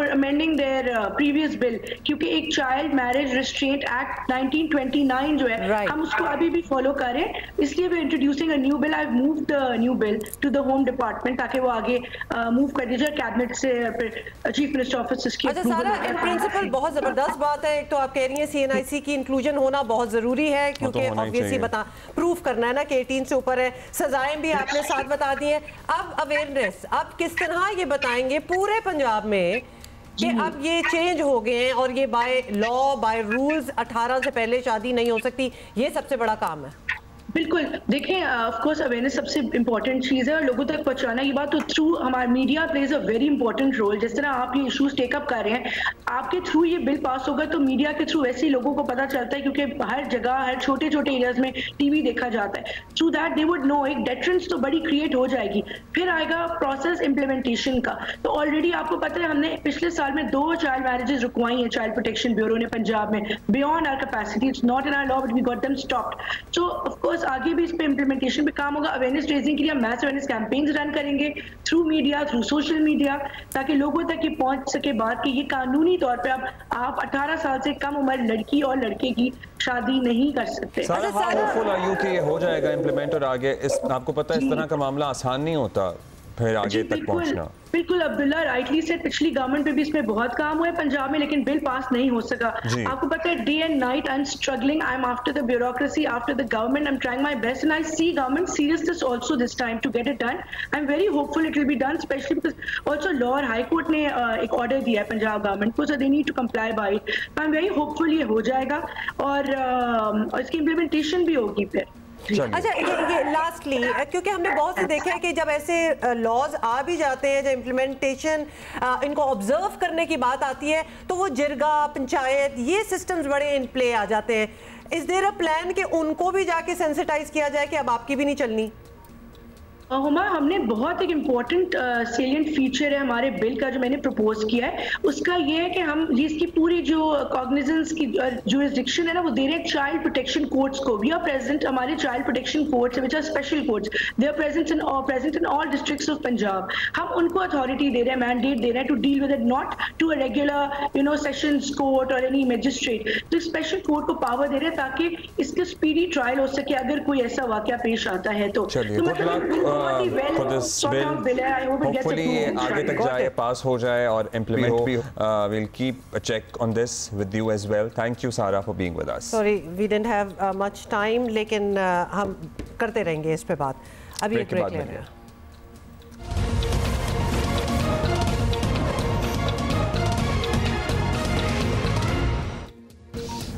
amending their previous bill, क्योंकि एक चाइल्ड मैरिज रिस्ट्रेंट एक्ट 1929 जो है हम उसको अभी भी फॉलो करें, इसलिए we introducing a new bill. I move the new bill to the home department ताकि वो आगे मूव कर दीजिए कैबिनेट से, चीफ मिनिस्टर ऑफिस की। अच्छा सारा, इन प्रिंसिपल बहुत जबरदस्त बात है। एक तो आप कह रही हैं CNIC की इंक्लूजन होना बहुत जरूरी है, क्योंकि ऑब्वियसली प्रूफ करना है ना कि 18 से ऊपर है। सजाएं भी आपने साथ बता दी हैं। अब अवेयरनेस अवेयरनेस अब किस तरह ये बताएंगे पूरे पंजाब में कि अब ये चेंज हो गए हैं और ये बाय लॉ बाय रूल्स 18 से पहले शादी नहीं हो सकती, ये सबसे बड़ा काम है। बिल्कुल, देखें ऑफ कोर्स अवेयरनेस सबसे इंपॉर्टेंट चीज़ है और लोगों तक पहुंचाना की बात, तो थ्रू हमारा media plays a very important role. जिस तरह आप ये इश्यूज टेकअप कर रहे हैं, आपके थ्रू ये बिल पास होगा तो मीडिया के थ्रू ऐसे ही लोगों को पता चलता है, क्योंकि हर जगह हर छोटे छोटे एरियाज में टीवी देखा जाता है। Through that they would know, एक डेटरेंस तो बड़ी क्रिएट हो जाएगी। फिर आएगा प्रोसेस इम्प्लीमेंटेशन का। तो ऑलरेडी आपको पता है हमने पिछले साल में 2 चाइल्ड मैरिजेस रुकवाई हैं चाइल्ड प्रोटेक्शन ब्यूरो ने पंजाब में, beyond our capacity, it's not in our law but we got them stopped. So of course आगे भी इस पे इम्प्लीमेंटेशन पे काम होगा। अवेयरनेस रेजिंग के लिए हम मैस अवेयरनेस कैंपेन्स रन करेंगे through media, through social media, ताकि लोगों तक ये पहुंच सके बात कि ये कानूनी तौर पे अब आप 18 साल से कम उम्र लड़की और लड़के की शादी नहीं कर सकते। सारा हाउ होपफुल आर यू कि ये हो जाएगा इम्प्लीमेंट और आगे इस आपको पता है इस तरह का मामला आसान नहीं होता फिर आगे तक पहुंचना। बिल्कुल, अब्दुल्ला राइटली सेड, पिछली गवर्नमेंट पे भी इसमें बहुत काम हुआ है पंजाब में, लेकिन बिल पास नहीं हो सका। आपको पता है day and night I am struggling, I am after the bureaucracy, after the government, I am trying my best and I see government serious this also this time to get it done. I am very hopeful it will be done, specially because also law और हाई कोर्ट ने एक ऑर्डर दिया है पंजाब गवर्नमेंट को, so they need to comply by it. I am very hopeful ये हो जाएगा और इसकी इम्प्लीमेंटेशन भी होगी फिर। अच्छा, ये लास्टली, क्योंकि हमने बहुत से देखा है कि जब ऐसे लॉज आ भी जाते हैं, जब इम्प्लीमेंटेशन इनको ऑब्जर्व करने की बात आती है तो वो जिरगा पंचायत ये सिस्टम्स बड़े इन प्ले आ जाते हैं। इज देयर अ प्लान कि उनको भी जाके सेंसिटाइज किया जाए कि अब आपकी भी नहीं चलनी? हुमा, हमने बहुत एक इम्पॉर्टेंट सेलिएंट फीचर है हमारे बिल का जो मैंने प्रपोज किया है, उसका ये है कि हम इसकी पूरी जो कॉग्निजेंस की जुरिस्डिक्शन है ना वो दे रहे हैं चाइल्ड प्रोटेक्शन कोर्ट्स को। वी आर प्रेजेंट, हमारे child protection courts which are special courts, they are present in all districts of Punjab. हम उनको अथॉरिटी दे रहे हैं, मैंडेट दे रहे हैं to deal with it, not to a regular sessions court और एनी मैजिस्ट्रेट। तो स्पेशल कोर्ट को पावर दे रहे हैं ताकि इसके स्पीडी ट्रायल हो सके अगर कोई ऐसा वाकया पेश आता है तो for this bill, hopefully ये आगे तक जाए, पास हो जाए और इम्प्लीमेंट भी हो। We'll keep a check on this with you as well. Thank you Sara for being with us. Sorry, we didn't have much time, लेकिन हम करते रहेंगे इस पे बात। अभी एक ब्रेक ले रहे हैं।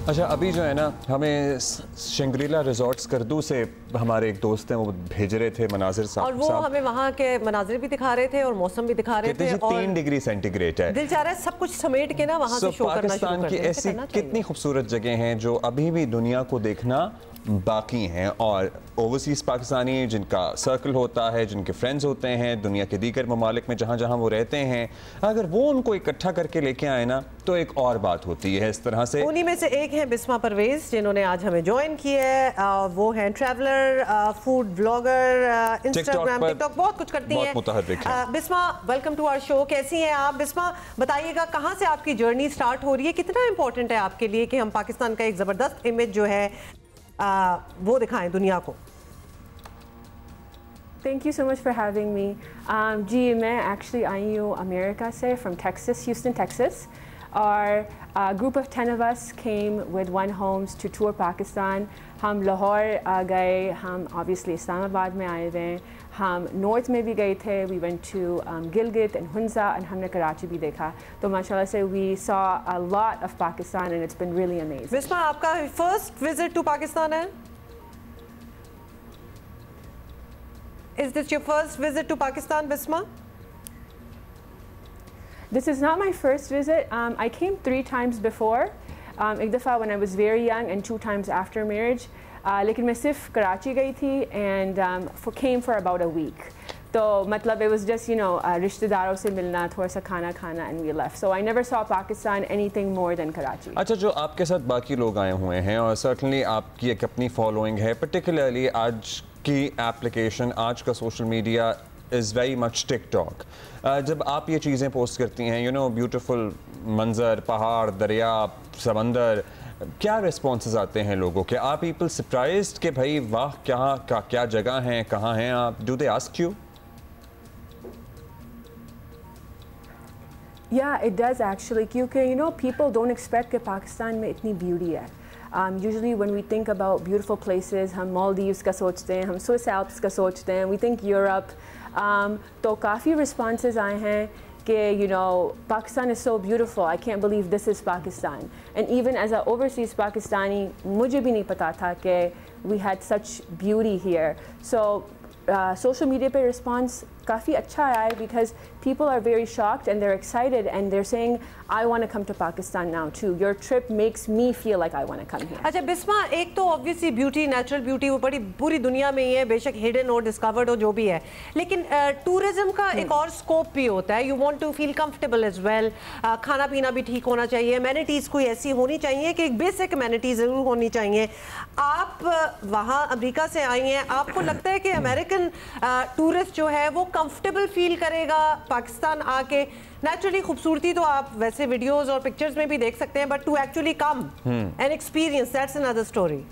अच्छा, अभी जो है ना हमें शंग्रीला रिजॉर्ट्स करदू से हमारे एक दोस्त हैं, वो भेज रहे थे मनाजिर साहब, और वो हमें वहाँ के मनाजिर भी दिखा रहे थे और मौसम भी दिखा रहे थे। 3 डिग्री सेंटीग्रेड है। दिल चाह रहा है सब कुछ समेट के ना वहाँ से शो करना शुरू कर दें। पाकिस्तान की ऐसी कितनी खूबसूरत जगह हैं जो अभी भी दुनिया को देखना बाकी हैं, और ओवरसीज पाकिस्तानी जिनका सर्कल होता है, जिनके फ्रेंड्स होते हैं दुनिया के दीगर ममालिक में जहाँ जहाँ वो रहते हैं, अगर वो उनको इकट्ठा करके लेके आए ना तो एक और बात होती है। इस तरह से उन्हीं में से एक है बिस्मा परवेज जिन्होंने आज हमें ज्वाइन किया है। वो हैं traveller, food blogger, Instagram, TikTok, बहुत कुछ करती हैं। Bisma, welcome to our show. कैसी हैं आप? बिस्मा, बताइएगा कहाँ से आपकी जर्नी स्टार्ट हो रही है, कितना इंपॉर्टेंट है आपके लिए कि हम पाकिस्तान का एक ज़बरदस्त इमेज जो है वो दिखाएं दुनिया को? Thank you so much for having me. जी, मैं एक्चुअली आई हूँ अमेरिका से, फ्रॉम टेक्सास, ह्यूस्टन टेक्सास, और group of 10 of us came with one homes to tour Pakistan. हम लाहौर गए, हम ऑब्वियसली इस्लामाबाद में आए हुए हैं, हम नॉर्थ में भी गए थे, we went to Gilgit and Hunza, and हमने कराची भी देखा। तो माशाल्लाह से we saw a lot of Pakistan and it's been really amazing. Bisma, आपका फर्स्ट विजिट टू पाकिस्तान है? Is this your first visit to Pakistan, Bisma? This is not my first visit. I came 3 times before. एक दफ़ा when I was very young and 2 times after marriage. लेकिन मैं सिर्फ कराची गई थी and came for about a week. तो मतलब it was just रिश्तेदारों से मिलना, थोड़ा सा खाना खाना and we left. So I never saw Pakistan anything more than Karachi. अच्छा, जो आपके साथ बाकी लोग आए हुए हैं और certainly आपकी एक अपनी फॉलोइंग है, particularly आज की एप्लीकेशन, आज का social media is very much TikTok. जब आप ये चीज़ें पोस्ट करती हैं, ब्यूटीफुल मंजर, पहाड़, दरिया, समंदर, क्या रिस्पॉन्सेज आते हैं लोगों के? आर पीपल सरप्राइज्ड कि भाई वाह क्या जगह हैं, कहाँ हैं आप? Do they ask you? Yeah, it does actually, क्योंकि people don't expect कि पाकिस्तान में इतनी ब्यूटी है। Usually when we think about beautiful places, हम Maldives का सोचते हैं, हम Swiss Alps का सोचते हैं, we think Europe, तो काफ़ी रिस्पॉन्सेज आए हैं कि you know Pakistan is so beautiful, I can't believe this is Pakistan. And even as an overseas Pakistani, मुझे भी नहीं पता था कि we had such beauty here. So social media पे response काफ़ी अच्छा आया है because people are very shocked and they're excited and they're saying I want to come to Pakistan now too. Your trip makes me feel like I want to come here. अच्छा बिस्मा, एक तो ऑब्वियसली ब्यूटी, नेचुरल ब्यूटी वो बड़ी पूरी दुनिया में ही है, बेशक हिडन हो, डिस्कवर्ड हो, जो भी है, लेकिन टूरिज्म का एक और स्कोप भी होता है. You want to feel comfortable as well. खाना पीना भी ठीक होना चाहिए, एमेनिटीज़ कोई ऐसी होनी चाहिए कि एक बेसिक एमेनिटीज ज़रूर होनी चाहिए. आप वहाँ अमेरिका से आई हैं, आपको लगता है कि अमेरिकन टूरिस्ट जो है वो कंफर्टेबल फील करेगा पाकिस्तान आके? नेचुरली खूबसूरती तो आप वैसे वीडियोस और पिक्चर्स में भी देख सकते हैं, but to actually come and experience, that's another story.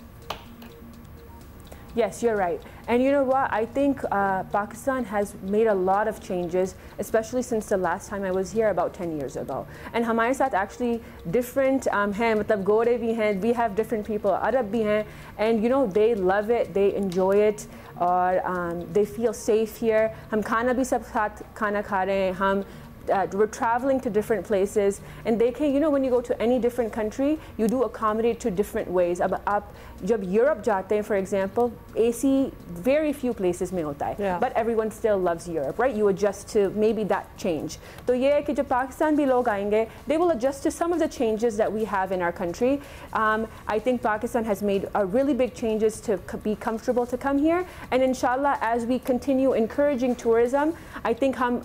Yes, you're right. And you know what? I think Pakistan has made a lot of changes, especially since the last time I was here about 10 years ago. And हमारे साथ actually different हैं, मतलब गोरे भी हैं, we have different people, अरब भी हैं, and you know they love it, they enjoy it, और they feel safe here. हम खाना भी सब साथ खाना खा रहे हैं, हम we're traveling to different places and they can, you know, when you go to any different country you do accommodate to different ways. अब आप जब यूरोप जाते हैं for example, AC very few places में होता है, but everyone still loves Europe, right? You adjust to maybe that change. तो ये है कि जब पाकिस्तान भी लोग आएंगे they will adjust to some of the changes that we have in our country. I think Pakistan has made a really big changes to be comfortable to come here, and inshallah as we continue encouraging tourism, I think हम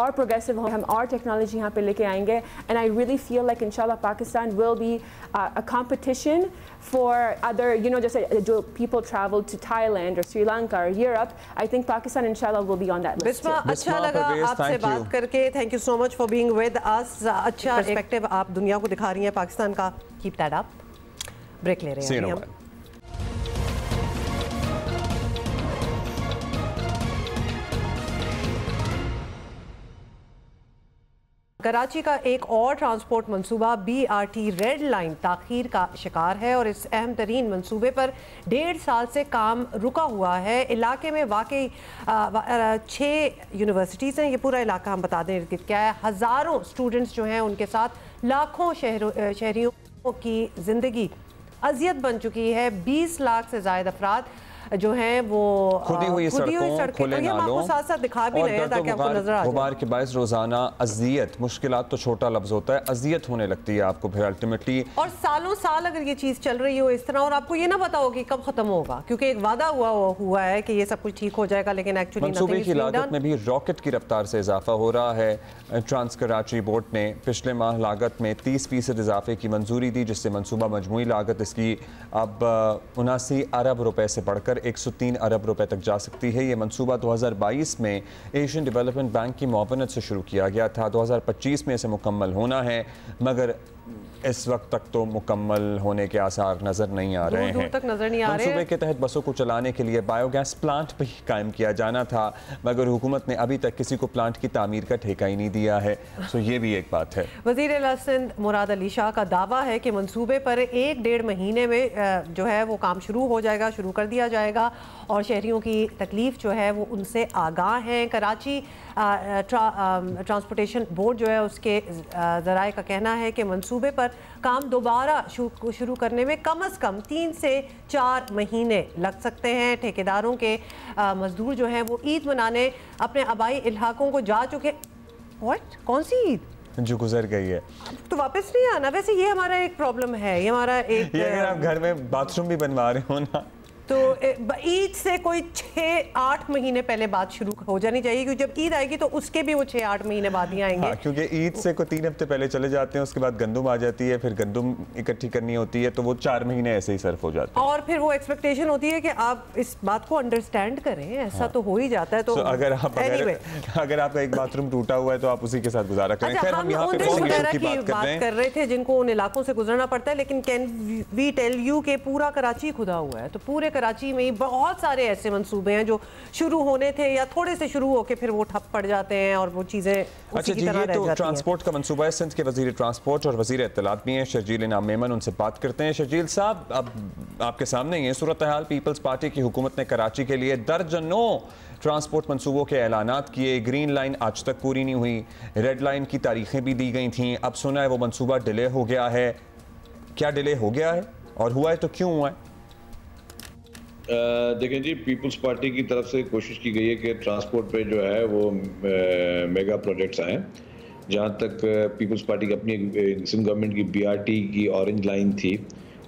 और progressive हम और टेक्नोलॉजी यहाँ पे लेके आएंगे, and I really feel like inshallah Pakistan will be a competition for other, you know, जैसे जो people travel to Thailand or Sri Lanka or Europe, I think Pakistan inshallah will be on that list. Bisma, अच्छा लगा आपसे बात करके. Thank you so much for being with us. अच्छा पर्सपेक्टिव आप दुनिया को दिखा रही हैं पाकिस्तान का. Keep that up. ब्रेक ले रहे हैं हम. कराची का एक और ट्रांसपोर्ट मंसूबा BRT रेड लाइन ताख़ीर का शिकार है और इस अहम तरीन मंसूबे पर 1.5 साल से काम रुका हुआ है. इलाके में वाकई 6 यूनिवर्सिटीज़ हैं. ये पूरा इलाका हम बता दें क्या है. हज़ारों स्टूडेंट्स जो हैं उनके साथ लाखों शहरियों की ज़िंदगी अजियत बन चुकी है. 20 लाख से ज़ायद अफराद जो हैं वो खुदी हुई सड़कों, खुले नालों साथ साथ दिखा भी रहे हैं ताकि आपको नजर आ जाए. गुबार के बायस रोजाना अजियत, मुश्किलात तो छोटा लफ्ज होता है, अजियत होने लगती है आपको फिर अल्टीमेटली. और सालों साल अगर ये चीज़ चल रही हो इस तरह और आपको ये ना पता हो कि कब खत्म होगा, क्योंकि एक वादा हुआ है कि ये सब कुछ ठीक हो जाएगा, लेकिन एक्चुअली मंसूबे की लागत में भी रॉकेट की रफ्तार से इजाफा हो रहा है. ट्रांस कराची बोर्ड ने पिछले माह लागत में 30% इजाफे की मंजूरी दी, जिससे मनसूबा मजमूई लागत इसकी अब 79 अरब रुपए से बढ़कर 103 अरब रुपए तक जा सकती है. ये मंसूबा 2022 में एशियन डेवलपमेंट बैंक की मुआवनत से शुरू किया गया था. 2025 में इसे मुकम्मल होना है, मगर इस वक्त तक तो मुकम्मल होने के आसार नज़र नहीं आ रहे हैं. मंसूबे के तहत बसों को चलाने के लिए बायोगैस प्लांट भी कायम किया जाना था, मगर हुकूमत ने अभी तक किसी को प्लांट की तामीर का ठेका ही नहीं दिया है. सो ये भी एक बात है. वज़ीर आला सिंध मुराद अली शाह का दावा है कि मंसूबे पर 1-1.5 महीने में जो है वो काम शुरू हो जाएगा, शुरू कर दिया जाएगा और शहरियों की तकलीफ जो है वो उनसे आगाह हैं. कराची ट्रांसपोर्टेशन बोर्ड जो है उसके ज़राए का कहना है कि मंसूबे पर काम दोबारा शुरू करने में कम से कम 3 से 4 महीने लग सकते हैं. ठेकेदारों के मजदूर जो हैं वो ईद मनाने अपने आबाई इलाकों को जा चुके. कौन सी ईद जो गुजर गई है तो वापस नहीं आना. वैसे ये हमारा एक प्रॉब्लम है, ये हमारा एक ये अगर आप घर में बाथरूम भी बनवा रहे हो ना तो ईद से कोई 6-8 महीने पहले बात शुरू हो जानी चाहिए, क्योंकि जब ईद आएगी तो उसके भी वो 6-8 महीने बाद ही आएंगे. क्योंकि ईद से कोई 3 हफ्ते पहले चले जाते हैं, उसके बाद गंदुम आ जाती है, फिर गंदुम इकट्ठी करनी होती है, तो वो 4 महीने ऐसे ही सर्फ हो जाते हैं. और फिर वो एक्सपेक्टेशन होती है कि आप इस बात को अंडरस्टैंड करें. ऐसा तो हो ही जाता है. तो अगर आपका एक बाथरूम टूटा हुआ है तो आप उसी के साथ गुजारा करें. खैर हम यहाँ पे बात कर रहे थे जिनको उन इलाकों से गुजरना पड़ता है, लेकिन कैन वी टेल यू के पूरा कराची खुदा हुआ है. तो पूरे कराची में बहुत सारे ऐसे मंसूबे हैं जो शुरू होने थे या थोड़े से शुरू होके फिर वो ठप पड़ जाते हैं और वो चीज़ें अच्छा जी. ये तो ट्रांसपोर्ट का मंसूबा है. सिंध के वजीर ट्रांसपोर्ट और वजीर इत्तलात भी हैं शर्जील इनाम मेमन. उनसे बात करते हैं. शर्जील साहब, अब आपके सामने ये सूरत हाल. पीपल्स पार्टी की हुकूमत ने कराची के लिए दर्जनों ट्रांसपोर्ट मंसूबों के ऐलानात किए, ग्रीन लाइन आज तक पूरी नहीं हुई, रेड लाइन की तारीखें भी दी गई थीं, अब सुना है वो मंसूबा डिले हो गया है। क्या डिले हो गया है और हुआ है तो क्यों हुआ है? देखें जी, पीपल्स पार्टी की तरफ से कोशिश की गई है कि ट्रांसपोर्ट पे जो है वो मेगा प्रोजेक्ट्स आएँ। जहाँ तक पीपल्स पार्टी की अपनी सिंध गवर्नमेंट की बीआरटी की ऑरेंज लाइन थी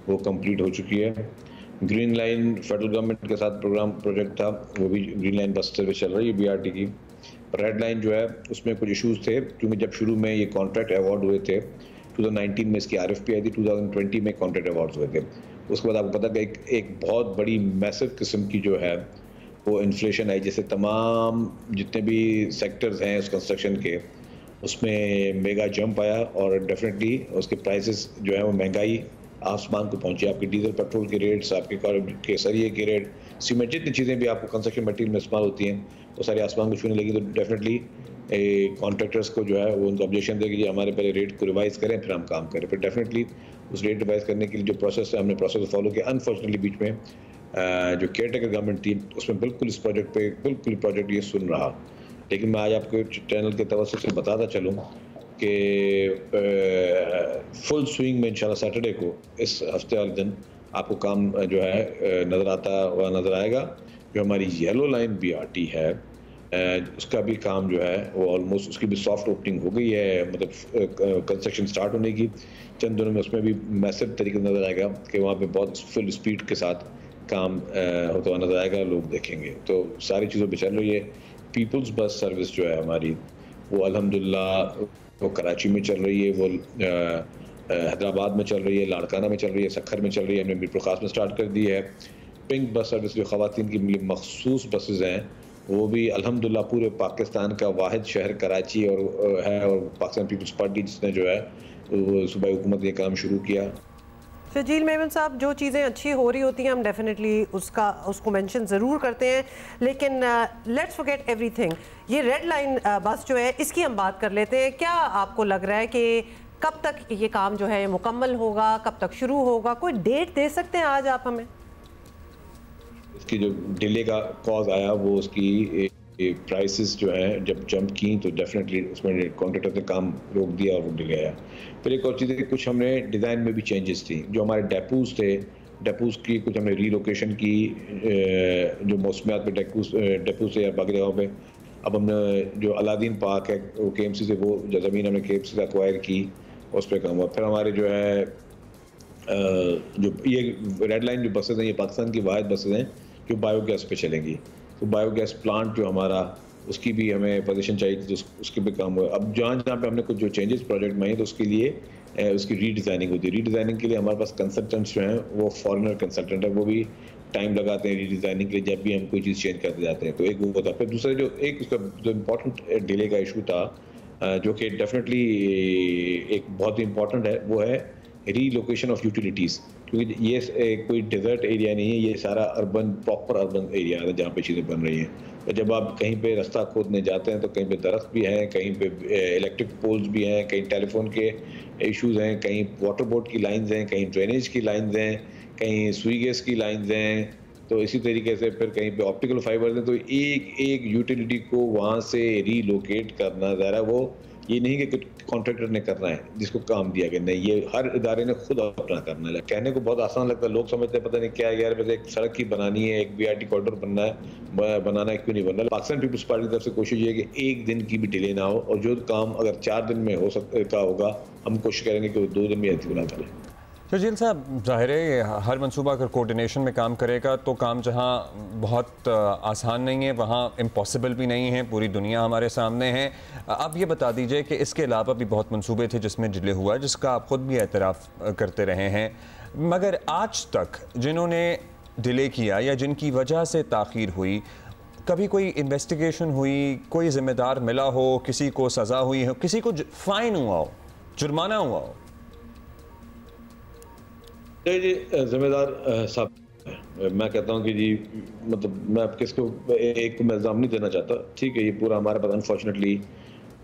वो कंप्लीट हो चुकी है। ग्रीन लाइन फेडरल गवर्नमेंट के साथ प्रोजेक्ट था, वो भी ग्रीन लाइन बस सर्विस चल रही है बीआरटी की। रेड लाइन जो है उसमें कुछ इश्यूज थे, क्योंकि जब शुरू में ये कॉन्ट्रैक्ट अवार्ड हुए थे 2019 में इसकी RFP आई थी, 2020 में कॉन्ट्रैक्ट अवार्ड हुए थे। उसके बाद आपको पता है कि एक बहुत बड़ी मैसिव किस्म की जो है वो इन्फ्लेशन आई, जैसे तमाम जितने भी सेक्टर्स हैं उस कंस्ट्रक्शन के उसमें मेगा जंप आया और डेफिनेटली उसके प्राइसेस जो है वो महंगाई आसमान को पहुंची। आपके डीजल पेट्रोल के रेट्स, आपके सरिये के रेट, सीमेंट, जितनी चीज़ें भी आपको कंस्ट्रक्शन मटीरियल में इस्तेमाल होती हैं वो सारी आसमान को छूने लगी। तो डेफिनेटली कॉन्ट्रैक्टर्स को जो है वो उनको ऑब्जेक्शन दे कि हमारे पहले रेट को रिवाइज़ करें फिर हम काम करें। फिर डेफिनेटली उस रेट रिवाइज़ करने के लिए जो प्रोसेस है हमने प्रोसेस फॉलो किया। अनफॉर्चुनेटली बीच में जो केयर टेकर गवर्नमेंट थी उसमें बिल्कुल इस प्रोजेक्ट पे बिल्कुल प्रोजेक्ट ये सुन रहा। लेकिन मैं आज आपको चैनल के तवज्जो से बताता चलूँ कि फुल स्विंग में इंशाल्लाह सैटरडे को इस हफ्ते वाले दिन आपको काम जो है नज़र आता हुआ नज़र आएगा। जो हमारी येलो लाइन बीआरटी है उसका भी काम जो है वो ऑलमोस्ट उसकी भी सॉफ्ट ओपनिंग हो गई है, मतलब कंस्ट्रक्शन स्टार्ट होने की चंद दिनों में उसमें भी मैसिव तरीके से नज़र आएगा कि वहाँ पे बहुत फुल स्पीड के साथ काम होता हुआ नज़र आएगा, लोग देखेंगे। तो सारी चीज़ों पर चल रही है। पीपल्स बस सर्विस जो है हमारी वो अल्हम्दुलिल्लाह वो कराची में चल रही है, वो हैदराबाद में चल रही है, लाड़काना में चल रही है, सखर में चल रही है, हमने मीर खास में स्टार्ट कर दी है। पिंक बस सर्विस जो ख़वातीन की मखसूस बसेज़ हैं वो भी अल्हम्दुलिल्लाह पूरे पाकिस्तान का वाहिद शहर कराची और है, और पाकिस्तान पीपल्स पार्टी जिसने जो है वो सूबाई हुकूमत ये काम शुरू किया। शजील मेमन साहब, जो चीज़ें अच्छी हो रही होती हैं हम डेफिनेटली उसको मेंशन ज़रूर करते हैं, लेकिन लेट्स फॉरगेट एवरीथिंग। ये रेड लाइन बस जो है इसकी हम बात कर लेते हैं। क्या आपको लग रहा है कि कब तक ये काम जो है मुकम्मल होगा, कब तक शुरू होगा? कोई डेट दे सकते हैं आज आप हमें? इसकी जो डिले का कॉज आया वो उसकी प्राइसेस जो है जब जंप की तो डेफिनेटली उसमें कॉन्ट्रैक्टर ने काम रोक दिया और वो डिले आया। फिर एक और चीज़ है, कुछ हमने डिज़ाइन में भी चेंजेस थी। जो हमारे डेपोज थे, डेपोज की कुछ हमने रीलोकेशन की, जो मौसमियात पे डेपोज से या बाकी जगहों पे। अब हमने जो अलादीन पार्क है वो KMC से वो ज़मीन हमने KMC से एक्वायर की, उस पर काम हुआ। फिर हमारे जो है जो ये रेड लाइन जो बसेज हैं ये पाकिस्तान की वाहिद बसेज हैं जो बायोगैस पे चलेंगी। तो बायोगैस प्लांट जो हमारा उसकी भी हमें पोजीशन चाहिए थी, तो उसके भी काम हुआ। अब जहाँ पे हमने कुछ जो चेंजेस प्रोजेक्ट में हैं तो उसके लिए उसकी रीडिज़ाइनिंग होती है। रीडिज़ाइनिंग के लिए हमारे पास कंसल्टेंट्स जो हैं वो फॉरेनर कंसल्टेंट है, वो भी टाइम लगाते हैं रीडिज़ाइनिंग के लिए जब भी हम कोई चीज़ चेंज करते जाते हैं। तो एक वो होता। फिर दूसरा जो एक उसका जो इम्पोर्टेंट डिले का इशू था जो कि डेफिनेटली एक बहुत ही इम्पोर्टेंट है, वो है रीलोकेशन ऑफ यूटिलिटीज़। क्योंकि ये कोई डेजर्ट एरिया नहीं है, ये सारा अर्बन प्रॉपर अर्बन एरिया है जहाँ पे चीज़ें बन रही हैं। तो जब आप कहीं पे रास्ता खोदने जाते हैं तो कहीं पे दरख्त भी हैं, कहीं पे इलेक्ट्रिक पोल्स भी हैं, कहीं टेलीफोन के इश्यूज़ हैं, कहीं वाटर बोर्ड की लाइंस हैं, कहीं ड्रेनेज की लाइंस हैं, कहीं सुई गैस की लाइंस हैं। तो इसी तरीके से फिर कहीं पे ऑप्टिकल फाइबर्स हैं। तो एक एक यूटिलिटी को वहाँ से रीलोकेट करना ज़रा वो ये नहीं कि कॉन्ट्रैक्टर ने करना है जिसको काम दिया गया, नहीं, ये हर इदारे ने खुद अपना करना है। कहने को बहुत आसान लगता है, लोग समझते हैं पता नहीं क्या है यार, बस एक सड़क की बनानी है, एक BRT कॉरिडोर बनना है, बनाना है, क्यों नहीं बनना। पाकिस्तान पीपल्स पार्टी की तरफ से कोशिश ये है कि एक दिन की भी डिले ना हो, और जो काम अगर 4 दिन में हो सकता होगा हम कोशिश करेंगे कि वो 2 दिन में ऐसी बना करें। शजील साहब, ज़ाहिर है हर मंसूबा अगर कोऑर्डिनेशन में काम करेगा तो काम जहां बहुत आसान नहीं है वहां इम्पॉसिबल भी नहीं है, पूरी दुनिया हमारे सामने है। आप ये बता दीजिए कि इसके अलावा भी बहुत मंसूबे थे जिसमें डिले हुआ, जिसका आप ख़ुद भी एतराफ़ करते रहे हैं, मगर आज तक जिन्होंने डिले किया या जिनकी वजह से ताख़ीर हुई, कभी कोई इन्वेस्टिगेशन हुई, कोई ज़िम्मेदार मिला हो, किसी को सज़ा हुई हो, किसी को फ़ाइन हुआ हो, जुर्माना हुआ हो? जी जिम्मेदार साहब, मैं कहता हूँ कि जी मतलब मैं किसको एक को मैं इल्ज़ाम नहीं देना चाहता। ठीक है, ये पूरा हमारे पास अनफॉर्चुनेटली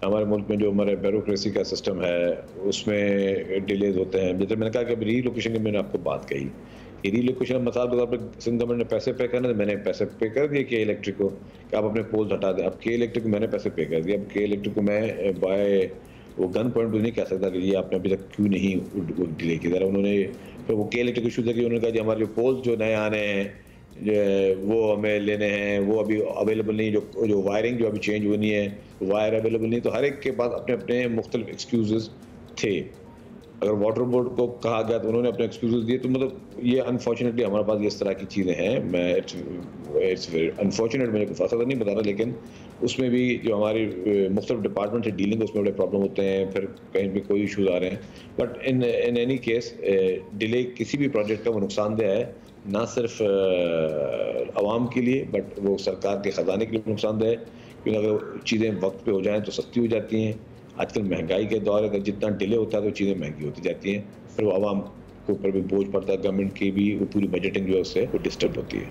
हमारे मुल्क में जो हमारे ब्यूरोक्रेसी का सिस्टम है उसमें डिलेज होते हैं। जैसे मैंने कहा कि अभी रीलोकेशन की मैंने आपको बात कही ये रीलोकेशन मसाल के तौर पर सिंध गवर्नमेंट ने पैसे पे करने, मैंने पैसे पे कर दिए के इलेक्ट्रिक को कि आप अपने पोल्स हटा दें। अब के इलेक्ट्रिक को मैंने पैसे पे कर दिए, अब के इलेक्ट्रिक को मैं बाय वो गन पॉइंट भी नहीं कह सकता कि ये आपने अभी तक क्यों नहीं डिले किया। उन्होंने फिर वो के इलेक्ट्रिक इशू देखिए, उन्होंने कहा जी हमारे जो पोल्स जो नए आने हैं वो हमें लेने हैं, वो अभी अवेलेबल नहीं, जो वायरिंग जो अभी चेंज होनी है वायर अवेलेबल नहीं। तो हर एक के पास अपने अपने मुख्तलिफ एक्सक्यूज़ थे। अगर वाटर बोर्ड को कहा गया तो उन्होंने अपने एक्सक्यूज़ दिए। तो मतलब ये अनफॉर्चुनेटली हमारे पास इस तरह की चीज़ें हैं। मैं इट्स वेरी अनफॉर्चुनेट, मुझे कुछ तो नहीं बता रहा, लेकिन उसमें भी जो हमारी मुख्तलिफ डिपार्टमेंट से डीलिंग उसमें बड़े प्रॉब्लम होते हैं, फिर कहीं भी कोई इशूज़ आ रहे हैं। But in any case delay किसी भी प्रोजेक्ट का वो नुकसानदेह है, ना सिर्फ आवाम के लिए बट वो सरकार के ख़जाने के लिए नुकसानदेह है, क्योंकि अगर चीज़ें वक्त पे हो जाएँ तो सस्ती हो जाती हैं। आजकल महंगाई के दौर है, जितना डिले होता है तो चीज़ें महंगी होती जाती हैं, फिर वो आवाम के ऊपर भी बोझ पड़ता है, गवर्नमेंट की भी वो पूरी बजटिंग जो है उससे वो डिस्टर्ब होती है।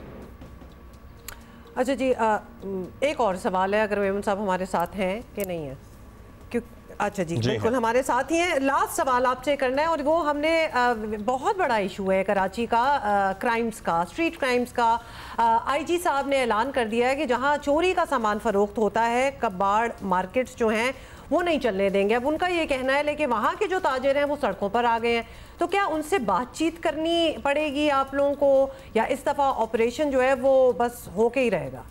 अच्छा जी, एक और सवाल है, अगर मेमन साहब हमारे साथ हैं कि नहीं है? क्यों? अच्छा जी, बिल्कुल हमारे साथ ही हैं। लास्ट सवाल आपसे करना है और वो हमने बहुत बड़ा इशू है कराची का, क्राइम्स का, स्ट्रीट क्राइम्स का। आईजी साहब ने ऐलान कर दिया है कि जहां चोरी का सामान फरोख्त होता है, कबाड़ मार्केट्स जो हैं वो नहीं चलने देंगे। अब उनका ये कहना है लेकिन वहाँ के जो ताजिर हैं वो सड़कों पर आ गए हैं, तो क्या उनसे बातचीत करनी पड़ेगी आप लोगों को, या इस दफ़ा ऑपरेशन जो है वो बस होके ही रहेगा?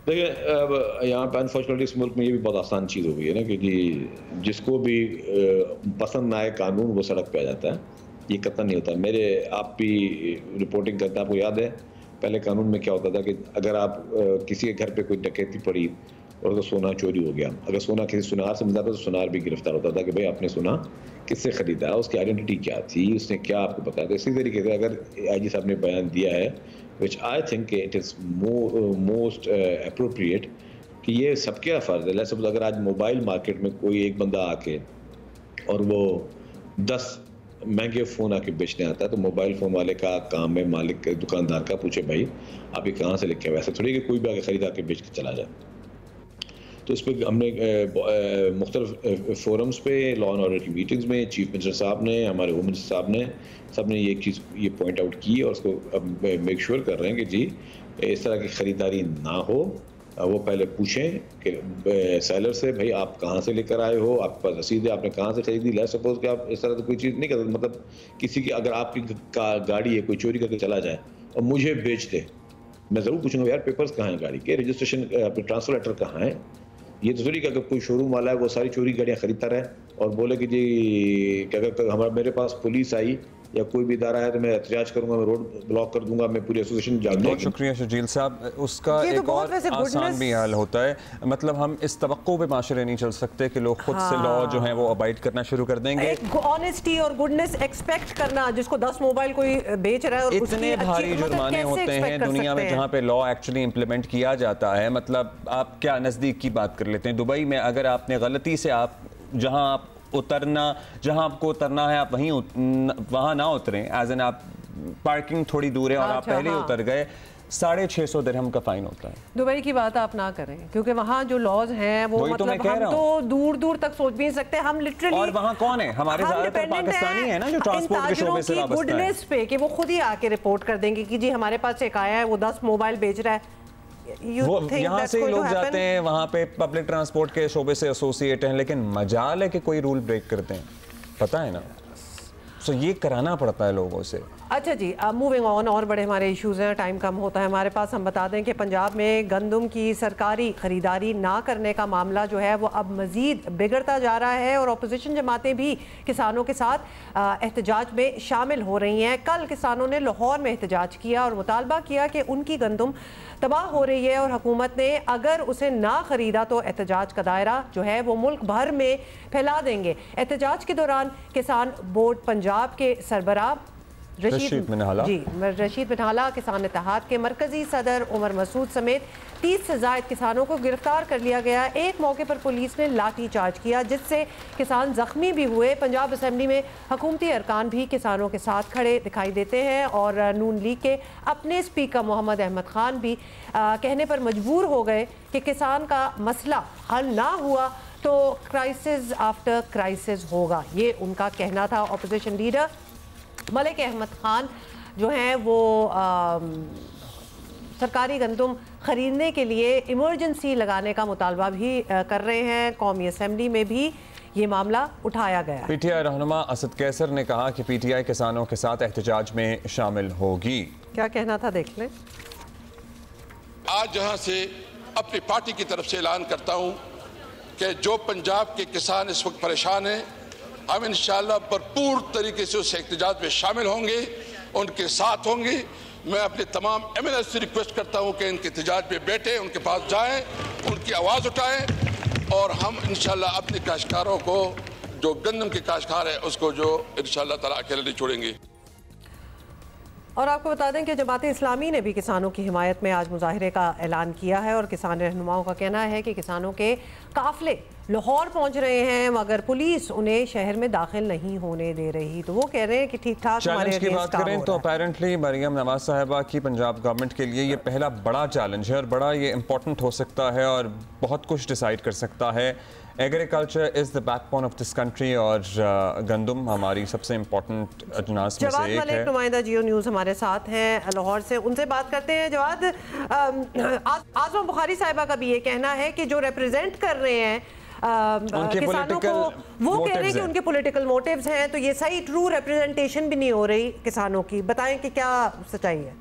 देखिए, अब यहाँ पर अनफॉर्चुनेटली इस मुल्क में ये भी बहुत आसान चीज़ हो गई है ना कि जी जिसको भी पसंद ना आए कानून वो सड़क पे आ जाता है। ये कतई नहीं होता। मेरे आप भी रिपोर्टिंग करते हैं, आपको याद है पहले कानून में क्या होता था कि अगर आप किसी के घर पे कोई डकैती पड़ी और तो सोना चोरी हो गया, अगर सोना किसी सुनार से मिलता था तो सुनार भी गिरफ्तार होता था कि भाई आपने सोना किससे ख़रीदा, उसकी आइडेंटिटी क्या थी, उसने क्या आपको बताया था। इसी तरीके से अगर आईजी साहब ने बयान दिया है, which I think it is most appropriate, कि ये सबका फ़र्ज़ है। सपोज अगर आज मोबाइल मार्केट में कोई एक बंदा आके और वो 10 महंगे फ़ोन आके बेचने आता है तो मोबाइल फ़ोन वाले का काम है, मालिक दुकानदार का, पूछे भाई आप ये कहाँ से लेके आए। वैसे थोड़ी कि कोई भी आके ख़रीद आके बेच के चला जाए। तो इस पर हमने मुख्तलिफ फोरम्स पे, लॉ एंड ऑर्डर की मीटिंग्स में चीफ मिनिस्टर साहब ने, हमारे होम मिनिस्टर साहब ने, सब ने ये चीज़ ये पॉइंट आउट की और उसको अब मेक श्योर कर रहे हैं कि जी इस तरह की ख़रीदारी ना हो। वो पहले पूछें कि सेलर से भाई आप कहाँ से लेकर आए हो, आपके पास रसीद है, आपने कहाँ से खरीदी। लेट्स सपोज कि आप इस तरह से कोई चीज़ नहीं करते, मतलब किसी की अगर आपकी गाड़ी है कोई चोरी करके चला जाए और मुझे बेच दे, मैं ज़रूर पूछूंगा यार पेपर्स कहाँ हैं गाड़ी के, रजिस्ट्रेशन अपने ट्रांसफर लेटर कहाँ है। ये तो थोड़ी कि अगर कोई शोरूम वाला है वो सारी चोरी गाड़ियाँ खरीदता रहे और बोले कि जी कि अगर हमारे मेरे पास पुलिस आई या कोई भी इदारा है तो मैं एहतजाज करूंगा, मैं रोड ब्लॉक कर दूंगा, मैं पूरी एसोसिएशन जाऊंगा। बहुत शुक्रिया शजील साहब। उसका एक और आसान भी हल होता है, मतलब हम इस तवक्को पे माशरे नहीं चल सकते कि लोग खुद से लॉ जो है वो अबाइड करना शुरू कर देंगे। ऑनेस्टी और गुडनेस एक्सपेक्ट करना, जिसको 10 मोबाइल कोई बेच रहा है और इतने भारी जुर्माने होते हैं दुनिया में जहाँ पे लॉ एक्चुअली इम्प्लीमेंट किया जाता है। मतलब आप क्या नज़दीक की बात कर लेते हैं, दुबई में अगर आपने गलती से आप जहाँ आपको उतरना है आप वहाँ ना उतरें, एज एन आप पार्किंग थोड़ी दूर है और आप पहले उतर गए, 650 दिरहम का फाइन होता है। दुबई की बात आप ना करें क्योंकि वहाँ जो लॉज हैं वो मतलब हम तो दूर दूर तक सोच भी नहीं सकते। हम लिटरली, और वहाँ कौन है, हमारे ज़्यादातर पाकिस्तानी है ना जो ट्रांसपोर्ट के शोबे से वाबस्ता है, गुडनेस पे कि वो खुद ही आके रिपोर्ट कर देंगे कि जी हमारे पास एक आया है वो 10 मोबाइल बेच रहा है। वो यहाँ से लोग जाते हैं वहाँ पे पब्लिक ट्रांसपोर्ट के शोबे से एसोसिएट हैं, लेकिन मजाल है कि कोई रूल ब्रेक करते हैं, पता है ना। सो ये कराना पड़ता है लोगों से। अच्छा जी, मूविंग ऑन, और बड़े हमारे इश्यूज हैं, टाइम कम होता है हमारे पास। हम बता दें कि पंजाब में गंदम की सरकारी खरीदारी ना करने का मामला जो है वो अब मज़ीद बिगड़ता जा रहा है और अपोजिशन जमातें भी किसानों के साथ एहतजाज में शामिल हो रही हैं। कल किसानों ने लाहौर में एहतजाज किया और मुतालबा किया कि उनकी गंदम तबाह हो रही है और हुकूमत ने अगर उसे ना ख़रीदा तो एहतजाज का दायरा जो है वो मुल्क भर में फैला देंगे। एहतजाज के दौरान किसान बोर्ड पंजाब के सरबराह रशीद मिनहाला, किसान इत्तेहाद के मरकजी सदर उमर मसूद समेत 30 से ज़ायद किसानों को गिरफ्तार कर लिया गया। एक मौके पर पुलिस ने लाठी चार्ज किया जिससे किसान जख्मी भी हुए। पंजाब असेंबली में हुकूमती अरकान भी किसानों के साथ खड़े दिखाई देते हैं और नून लीग के अपने स्पीकर मोहम्मद अहमद खान भी कहने पर मजबूर हो गए कि किसान का मसला हल ना हुआ तो क्राइसिस आफ्टर क्राइसिस होगा। ये उनका कहना था। अपोजिशन लीडर मलिक अहमद खान जो हैं वो सरकारी गंदम ख़रीदने के लिए इमरजेंसी लगाने का मुतालबा भी कर रहे हैं। कौमी असम्बली में भी ये मामला उठाया गया। पीटीआई रहनुमा असद कैसर ने कहा कि पीटीआई किसानों के साथ एहतजाज में शामिल होगी। क्या कहना था देख लें। आज जहां से अपनी पार्टी की तरफ से ऐलान करता हूं कि जो पंजाब के किसान इस वक्त परेशान हैं, हम इंशाअल्लाह भरपूर तरीके से उस एहतजाज में शामिल होंगे, उनके साथ होंगे। मैं अपने तमाम MNS से रिक्वेस्ट करता हूं कि इनके एहतजाज में बैठे, उनके पास जाएं, उनकी आवाज़ उठाएं और हम इंशाअल्लाह अपने काश्तकारों को, जो गंदम के काश्तकार है, उसको जो इंशाअल्लाह ताला अकेले नहीं छोड़ेंगे। और आपको बता दें कि जमात इस्लामी ने भी किसानों की हिमायत में आज मुजाहरे का ऐलान किया है और किसान रहनुमाओं का कहना है कि किसानों के काफिले लाहौर पहुंच रहे हैं मगर पुलिस उन्हें शहर में दाखिल नहीं होने दे रही। तो वो कह रहे हैं कि ठीक ठाक चैलेंज की बात करें तो अपेरेंटली मरियम नवाज साहिबा की पंजाब गवर्नमेंट के लिए ये पहला बड़ा चैलेंज है और बड़ा ये इम्पोर्टेंट हो सकता है और बहुत कुछ डिसाइड कर सकता है। Agriculture is the backbone of this country और गंदम हमारी सबसे इम्पोर्टेंट अजनास में से एक है। नुमाइंदा जियो न्यूज़ हमारे साथ हैं लाहौर से, उनसे बात करते हैं। जवाद, आज़मा बुखारी साहिबा का भी ये कहना है कि जो रिप्रेजेंट कर रहे हैं किसानों को, वो कह रहे हैं कि उनके पॉलिटिकल मोटिव्स हैं, तो ये सही ट्रू रिप्रेजेंटेशन भी नहीं हो रही किसानों की। बताएं कि क्या सच्चाई है।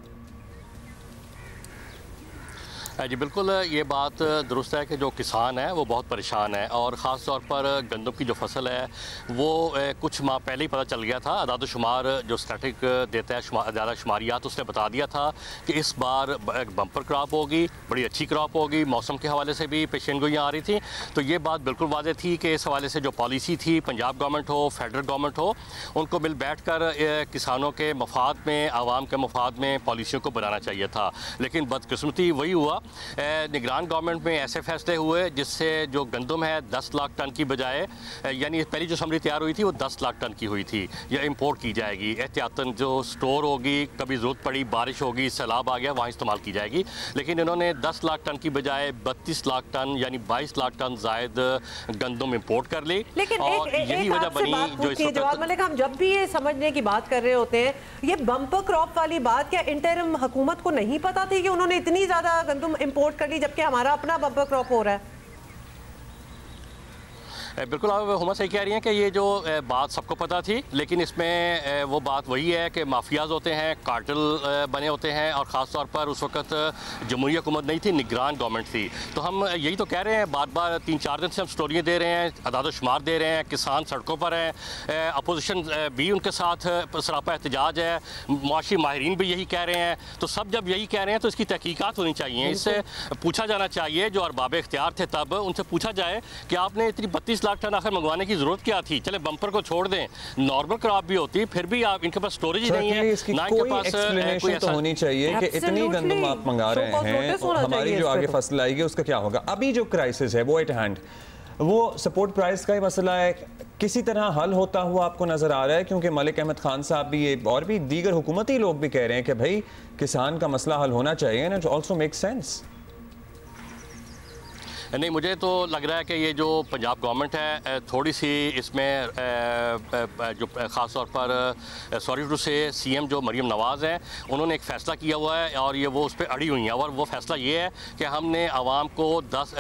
जी बिल्कुल, ये बात दुरुस्त है कि जो किसान है वो बहुत परेशान है और ख़ास तौर पर गंदम की जो फसल है वो कुछ माह पहले ही पता चल गया था। अदाद शुमार जो स्टैटिक देता है ज़्यादा शुमारियात, उसने बता दिया था कि इस बार एक बम्पर क्रॉप होगी, बड़ी अच्छी क्रॉप होगी। मौसम के हवाले से भी पेशेनगोइयाँ आ रही थी, तो ये बात बिल्कुल वाज़ेह थी कि इस हवाले से जो पॉलिसी थी, पंजाब गवर्नमेंट हो, फेडरल गवर्नमेंट हो, उनको मिल बैठ कर किसानों के मफाद में, आवाम के मफाद में पॉलिसियों को बनाना चाहिए था। लेकिन बदकिस्मती वही हुआ, निगरान गवर्नमेंट में ऐसे फैसले हुए जिससे जो गंदम है 10 लाख टन की बजाय, यानी पहली जो समरी तैयार हुई थी वो 10 लाख टन की हुई थी, या इंपोर्ट की जाएगी। एहतियातन जो स्टोर होगी, कभी ज़रूरत पड़ी, बारिश होगी, सैलाब आ गया, वहाँ इस्तेमाल की जाएगी। लेकिन इन्होंने 10 लाख टन की बजाय 32 लाख टन यानी 22 लाख टन जायद गंदम इंपोर्ट कर ली। लेकिन और यही वजह बनी जो इस जवाब मलिक, हम जब भी ये समझने की बात कर रहे होते हैं, ये बम्पर क्रॉप वाली बात क्या इंटरिम हुकूमत को नहीं पता थी कि उन्होंने इतनी ज़्यादा गंदम इंपोर्ट कर ली जबकि हमारा अपना बम्पर क्रॉप हो रहा है? बिल्कुल, आप हुमा सही कह रही हैं कि ये जो बात सबको पता थी, लेकिन इसमें वो बात वही है कि माफियाज होते हैं, कार्टेल बने होते हैं और ख़ास तौर पर उस वक्त जमहूरी हुकूमत नहीं थी, निगरान गवर्नमेंट थी। तो हम यही तो कह रहे हैं, बार बार 3-4 दिन से हम स्टोरियाँ दे रहे हैं, अदाद शुमार दे रहे हैं, किसान सड़कों पर हैं, अपोजिशन भी उनके साथ सरापा एहतजाज है, मुआशी माहिरीन भी यही कह रहे हैं। तो सब जब यही कह रहे हैं तो इसकी तहकीकात होनी चाहिए, इससे पूछा जाना चाहिए, जो अरबाब इख्तियार थे तब, उनसे पूछा जाए कि आपने इतनी 32 लाख टन आखिर मंगवाने की जरूरत क्या थी? चले बम्पर को छोड़ दें, नॉर्मल क्रॉप भी होती, फिर भी आप इनके पास स्टोरेज ही नहीं है, ना इनके पास कोई तो होनी चाहिए कि इतनी गंदम आप मंगा रहे हैं, हमारी जो आगे फसल आएगी उसका क्या होगा। अभी जो क्राइसिस है वो एट हैंड, वो सपोर्ट प्राइस का ही मसला है, किसी तरह हल होता हुआ आपको नजर आ रहा है? क्योंकि मलिक अहमद खान साहब भी और भी दीगर हुकूमती लोग भी कह रहे हैं कि भाई किसान का मसला हल होना चाहिए, and it also makes sense. नहीं, मुझे तो लग रहा है कि ये जो पंजाब गवर्नमेंट है थोड़ी सी इसमें जो ख़ास तौर पर सॉरी टू से CM जो मरियम नवाज़ हैं, उन्होंने एक फ़ैसला किया हुआ है और ये वो उस पर अड़ी हुई हैं। और वो फ़ैसला ये है कि हमने आवाम को 10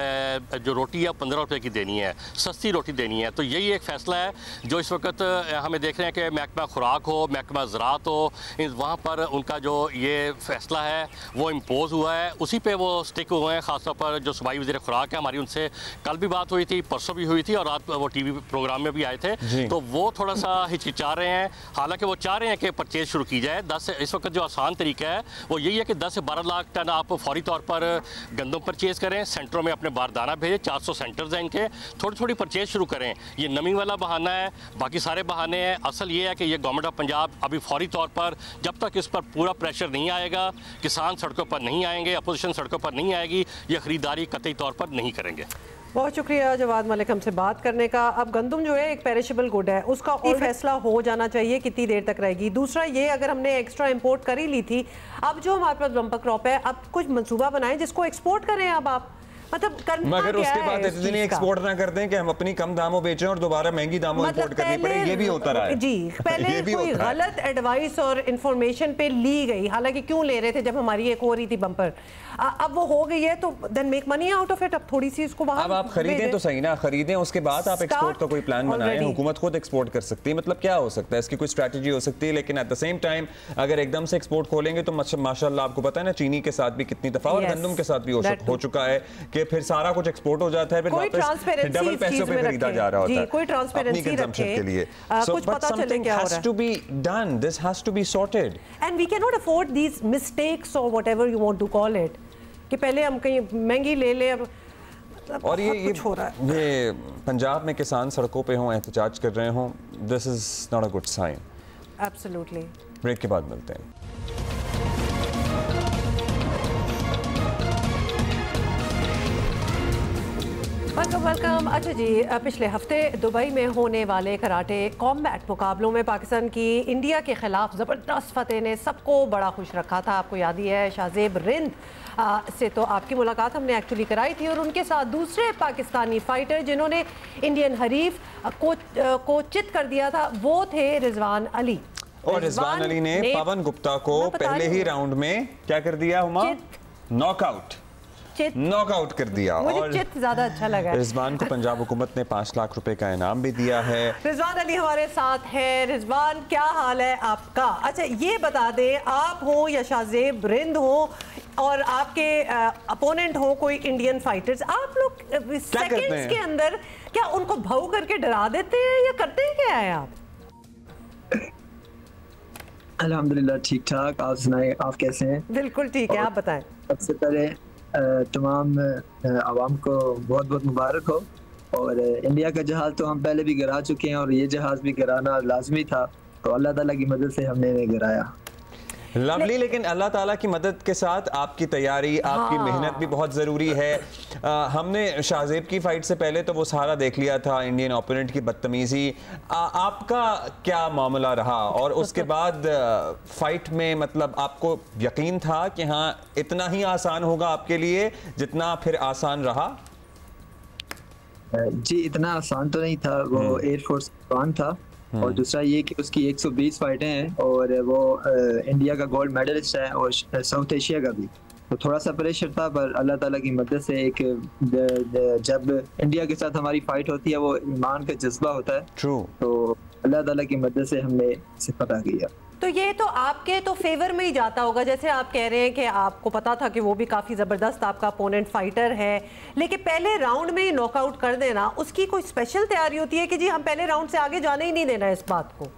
जो रोटी है 15 रुपये की देनी है, सस्ती रोटी देनी है। तो यही एक फ़ैसला है जो इस वक्त हमें देख रहे हैं कि महकमा खुराक हो, महकमा ज़राअत हो, वहाँ पर उनका जो ये फ़ैसला है वो इम्पोज़ हुआ है, उसी पर वो स्टिक हुए हैं। ख़ास तौर पर जो सूबाई वज़ीर खुराक है, हमारी उनसे कल भी बात हुई थी, परसों भी हुई थी और रात वो TV प्रोग्राम में भी आए थे, तो वो थोड़ा सा हिचकिचा रहे हैं। हालांकि वो चाह रहे हैं कि परचेज शुरू की जाए। 10 इस वक्त जो आसान तरीका है वो यही है कि 10 से 12 लाख टन आप फौरी तौर पर गंदम परचेज करें, सेंटरों में अपने बारदाना भेजें, 400 सेंटर्स हैं इनके, थोड़ी थोड़ी परचेज शुरू करें। ये नमी वाला बहाना है, बाकी सारे बहाने हैं। असल ये है कि ये गवर्नमेंट ऑफ पंजाब अभी फौरी तौर पर जब तक इस पर पूरा प्रेशर नहीं आएगा, किसान सड़कों पर नहीं आएंगे, अपोजिशन सड़कों पर नहीं आएगी, ये खरीदारी कतई तौर पर नहीं करेंगे। बहुत शुक्रिया जवाद मलिक हमसे बात करने का। अब गंदम जो है एक पेरिशेबल गुड है, उसका और फैसला हो जाना चाहिए कितनी देर तक रहेगी। दूसरा ये, अगर हमने एक्स्ट्रा इंपोर्ट कर ही ली थी, अब जो हमारे पास बम्पर क्रॉप है, अब कुछ मंसूबा बनाएं जिसको एक्सपोर्ट करें। अब आप मतलब मगर उसके बाद इतनी एक्सपोर्ट ना करते हैं कि हम अपनी कम दामों बेचें और दोबारा महंगी दामों इंपोर्ट करनी पड़े, ये भी होता रहा है जी। पहले कोई गलत एडवाइस और इंफॉर्मेशन पे ली गई, हालांकि क्यों ले रहे थे जब हमारी एक हो रही थी बम्पर, अब वो हो गई है तो then make money out of it. अब थोड़ी सी इसको बाहर अब आप खरीदें तो सही ना, खरीदें उसके बाद आप एक्सपोर्ट का कोई प्लान बनाएं, हुकूमत खुद एक्सपोर्ट कर सकती है। मतलब क्या हो सकता है, इसकी कोई स्ट्रैटेजी हो सकती है, लेकिन एट द सेम टाइम अगर एकदम से एक्सपोर्ट खोलेंगे तो माशाल्लाह आपको पता है ना चीनी के साथ भी कितनी दफा और गंदम के साथ भी हो चुका है कि फिर सारा कुछ एक्सपोर्ट हो जाता है, फिर वापस डबल पैसों पे खरीदा जा रहा होता है कोई ट्रांसपेरेंसी कंजम्पशन के लिए। So कुछ पता चले क्या हो रहा है। has to be done, this has to be sorted and we cannot afford these mistakes or whatever you want to call it कि पहले हम कहीं महंगी ले ले। अब और ये पंजाब में किसान सड़कों पे हों, एहतजाज कर रहे हों, this is not a good sign. Absolutely. Break के बाद मिलते हैं। वेलकम। अच्छा जी, पिछले हफ्ते दुबई में होने वाले कराटे कॉम्बैट मुकाबलों में पाकिस्तान की इंडिया के खिलाफ ज़बरदस्त फतेह ने सबको बड़ा खुश रखा था। आपको याद ही है शाहजेब रिंद से तो आपकी मुलाकात हमने एक्चुअली कराई थी और उनके साथ दूसरे पाकिस्तानी फाइटर जिन्होंने इंडियन हरीफ को चित कर दिया था वो थे रिजवान अली। और रिजवान अली ने पवन गुप्ता को पहले ही राउंड में क्या कर दिया हुमा? नॉकआउट कर दिया। और चित ज्यादा अच्छा लगा। रिजवान को पंजाब हुकूमत ने 5 लाख रुपए का इनाम भी दिया है। रिजवान अली हमारे साथ है। रिजवान, क्या हाल है आपका? अच्छा ये बता दें, आप हो या शाहजेब रिंद हो और आपके अपोनेंट हो कोई इंडियन फाइटर्स, आप लोग सेकंड्स के अंदर क्या उनको भाऊ करके डरा देते हैं या करते हैं क्या है आप? अल्हम्दुलिल्लाह ठीक ठाक, आप सुनाए, आप कैसे हैं? बिल्कुल ठीक है, आप बताएं। सबसे पहले तमाम आवाम को बहुत बहुत मुबारक हो। और इंडिया का जहाज़ तो हम पहले भी गिरा चुके हैं और ये जहाज़ भी गिराना लाजमी था, तो अल्लाह ताला की मदद से हमने इन्हें गिराया। लवली, लेकिन अल्लाह ताला की मदद के साथ आपकी तैयारी, आपकी मेहनत भी बहुत ज़रूरी है। हमने शाहजेब की फ़ाइट से पहले तो वो सारा देख लिया था, इंडियन ओपोनेंट की बदतमीज़ी। आपका क्या मामला रहा और उसके बाद फ़ाइट में मतलब आपको यकीन था कि हाँ इतना ही आसान होगा आपके लिए जितना फिर आसान रहा? जी, इतना आसान तो नहीं था। वो एयरफोर्स जवान था और दूसरा ये कि उसकी 120 फाइटें हैं और वो इंडिया का गोल्ड मेडलिस्ट है और साउथ एशिया का भी, तो थोड़ा सा प्रेशर था। पर अल्लाह ताला की मदद से जब इंडिया के साथ हमारी फाइट होती है वो ईमान का जज्बा होता है। तो अल्लाह ताला की मदद से हमने इसे फतह किया। तो ये तो आपके तो फेवर में ही जाता होगा, जैसे आप कह रहे हैं कि आपको पता था कि वो भी काफ़ी ज़बरदस्त आपका अपोनेंट फाइटर है, लेकिन पहले राउंड में ही नॉकआउट कर देना, उसकी कोई स्पेशल तैयारी होती है कि जी हम पहले राउंड से आगे जाने ही नहीं देना इस बात को?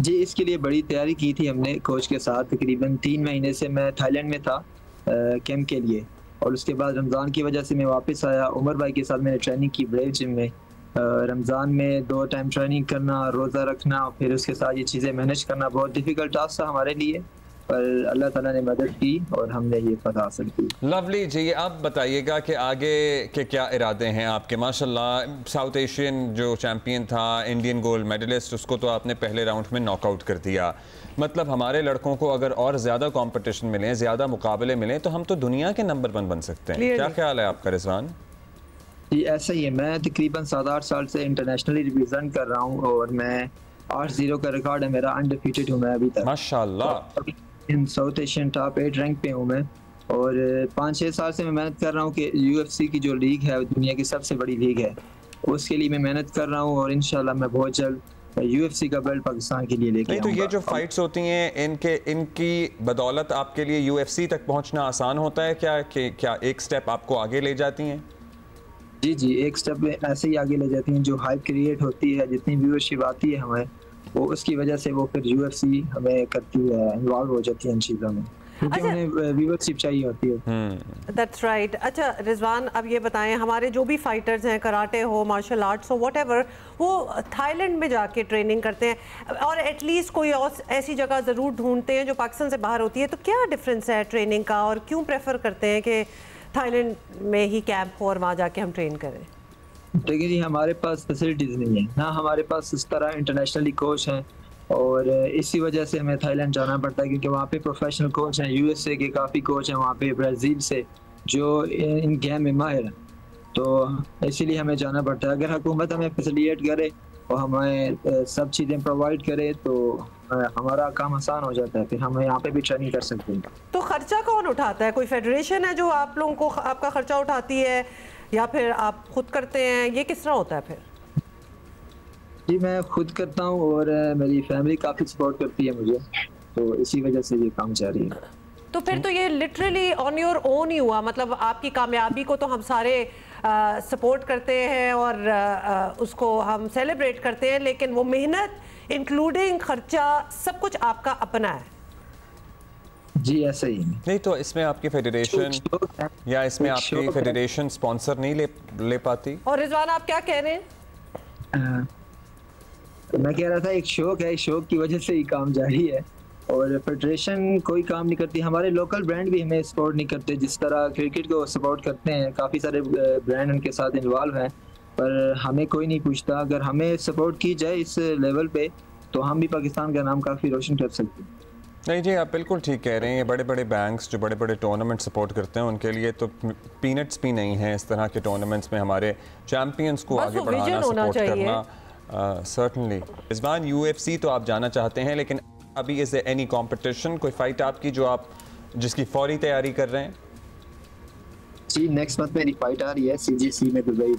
जी, इसके लिए बड़ी तैयारी की थी हमने कोच के साथ। तकरीबन 3 महीने से मैं थाईलैंड में था कैंप के लिए, और उसके बाद रमज़ान की वजह से मैं वापस आया। उमर भाई के साथ मैंने ट्रेनिंग की ब्रेव जिम में। रमज़ान में 2 टाइम ट्रेनिंग करना, रोज़ा रखना, फिर उसके साथ ये चीज़ें मैनेज करना बहुत डिफ़िकल्ट टास्क था हमारे लिए, पर अल्लाह ताला ने मदद की और हमने ये फतह हासिल की। लवली जी, अब बताइएगा कि आगे के क्या इरादे हैं आपके? माशाल्लाह साउथ एशियन जो चैम्पियन था, इंडियन गोल्ड मेडलिस्ट, उसको तो आपने पहले राउंड में नॉकआउट कर दिया। मतलब हमारे लड़कों को अगर और ज़्यादा कंपटीशन मिले, ज़्यादा मुकाबले मिले, तो हम तो दुनिया के नंबर 1 बन सकते हैं। क्या ख्याल है आपका रिजवान? जी ऐसा ही है। मैं तकरीबन 7-8 साल से इंटरनेशनली रिप्रेजेंट कर रहा हूँ और मैं 8-0 का रिकॉर्ड है मेरा, अनडिफीटेड हूँ मैं अभी तक माशाल्लाह। इन साउथ एशियन टॉप 8 रैंक पे हूँ मैं, और 5-6 साल से मैं मेहनत कर रहा हूँ कि UFC की जो लीग है दुनिया की सबसे बड़ी लीग है, उसके लिए मैं मेहनत कर रहा हूँ और इंशाल्लाह मैं बहुत जल्द UFC का बेल्ट पाकिस्तान के लिए लेके आऊंगा। तो ये जो फाइट्स होती हैं इनकी बदौलत आपके लिए UFC तक पहुँचना आसान होता है क्या एक स्टेप आपको आगे ले जाती हैं? जी, एक स्टेप ऐसे ही आगे ले जाती हैं। जो हाइप क्रिएट होती है, जितनी व्यूअरशिप आती है हमें, वो उसकी वजह से वो फिर UFC हमें करती है, इन्वॉल्व हो जाती है इन चीज़ों में, क्योंकि उन्हें व्यूअरशिप चाहिए होती है। That's right. अच्छा रिजवान, अब ये बताएं, हमारे जो भी फाइटर्स हैं, कराटे हो, मार्शल आर्ट्स हो, व्हाटएवर, वो थाईलैंड में जाके ट्रेनिंग करते हैं और एटलीस्ट कोई और ऐसी जगह ज़रूर ढूंढते हैं जो पाकिस्तान से बाहर होती है, तो क्या डिफरेंस है ट्रेनिंग का और क्यों प्रेफर करते हैं कि थाईलैंड में ही कैंप हो और वहाँ जाके हम ट्रेन करें? देखिए जी, हमारे पास फैसिलिटीज़ नहीं है ना, हमारे पास इस तरह इंटरनेशनली कोच हैं, और इसी वजह से हमें थाईलैंड जाना पड़ता है क्योंकि वहाँ पे प्रोफेशनल कोच हैं। USA के काफ़ी कोच हैं वहाँ पे, ब्राज़ील से जो इन गेम में माहिर हैं, तो इसीलिए हमें जाना पड़ता है। अगर हुकूमत हमें फैसिलिटेट करे और हमें सब चीज़ें प्रोवाइड करे तो हमारा काम आसान हो जाता है, फिर हम यहाँ पे भी ट्रेनिंग कर सकते हैं। तो खर्चा कौन उठाता है? कोई फेडरेशन है जो आप लोगों को आपका खर्चा उठाती है या फिर आप खुद करते हैं? ये किस तरह होता है फिर? जी मैं खुद करता हूँ और मेरी फैमिली काफ़ी सपोर्ट करती है मुझे, तो इसी वजह से ये काम जारी है। तो फिर तो ये लिटरली ऑन योर ओन ही हुआ, मतलब आपकी कामयाबी को तो हम सारे सपोर्ट करते हैं और उसको हम सेलिब्रेट करते हैं, लेकिन वो मेहनत इंक्लूडिंग खर्चा सब कुछ आपका अपना है। जी ऐसा ही नहीं, तो इसमें आपकी फेडरेशन या इसमें आपकी फेडरेशन स्पॉन्सर नहीं ले पाती? और रिजवान आप क्या कह रहे हैं? मैं कह रहा था एक शौक है, शौक की वजह से ही काम जारी है और फेडरेशन कोई काम नहीं करती। हमारे लोकल ब्रांड भी हमें सपोर्ट नहीं करते, जिस तरह क्रिकेट को सपोर्ट करते हैं, काफ़ी सारे ब्रांड उनके साथ इन्वॉल्व हैं, पर हमें कोई नहीं पूछता। अगर हमें सपोर्ट की जाए इस लेवल पे तो हम भी पाकिस्तान का नाम काफ़ी रोशन कर सकते हैं। नहीं जी, आप बिल्कुल ठीक कह रहे हैं। ये बड़े बड़े बैंक्स जो बड़े बड़े टूर्नामेंट सपोर्ट करते हैं उनके लिए तो पीनट्स भी नहीं है इस तरह के टूर्नामेंट्स में हमारे चैम्पियंस को आगे बढ़ाना, सपोर्ट करना। सर्टनली रिजवान, यूएफसी तो आप जाना चाहते हैं, लेकिन अभी इज एनी कंपटीशन, कोई फाइट आपकी जो आप जिसकी फौरी तैयारी कर रहे हैं? जी नेक्स्ट मंथ मेरी फाइट आ रही है CGC में दुबई,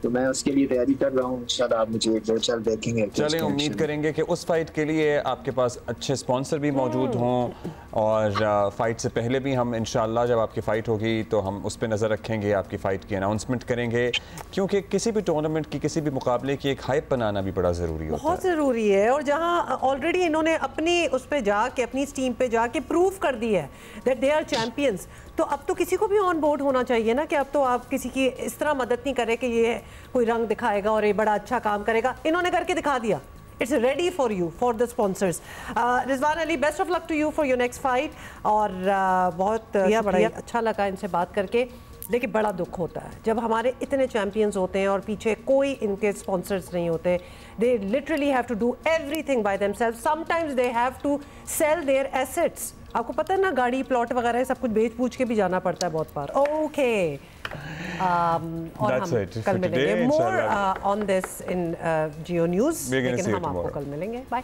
तो मैं उसके लिए तैयारी कर रहा हूँ। इंशाल्लाह आप मुझे वर्चुअल देखेंगे। चलें, उम्मीद करेंगे कि उस फाइट के लिए आपके पास अच्छे स्पॉन्सर भी मौजूद हों और फाइट से पहले भी हम इंशाल्लाह जब आपकी फ़ाइट होगी तो हम उस पर नज़र रखेंगे, आपकी फ़ाइट की अनाउंसमेंट करेंगे, क्योंकि किसी भी टूर्नामेंट की, किसी भी मुकाबले की एक हाइप बनाना भी बड़ा ज़रूरी होता है। बहुत ज़रूरी है। और जहाँ ऑलरेडी इन्होंने अपनी उस पर जाके, अपनी टीम पे जाके प्रूव कर दी है दैट दे आर चैम्पियंस, तो अब तो किसी को भी ऑन बोर्ड होना चाहिए ना कि अब तो आप किसी की इस तरह मदद नहीं करें कि ये कोई रंग दिखाएगा और ये बड़ा अच्छा काम करेगा। इन्होंने करके दिखा दिया। It's ready for you, for the sponsors. Rizwan Ali, best of luck to you for your next fight. और बहुत बड़ा अच्छा लगा इनसे बात करके, लेकिन बड़ा दुख होता है जब हमारे इतने चैम्पियंस होते हैं और पीछे कोई इनके स्पॉन्सर्स नहीं होते। They literally have to do everything by themselves. Sometimes they have to sell their assets. आपको पता है ना, गाड़ी, प्लॉट वगैरह सब कुछ बेच पूछ के भी जाना पड़ता है बहुत बार। ओके, और हम कल मिलेंगे more on this in Jio news, लेकिन हम आपको कल मिलेंगे। बाय।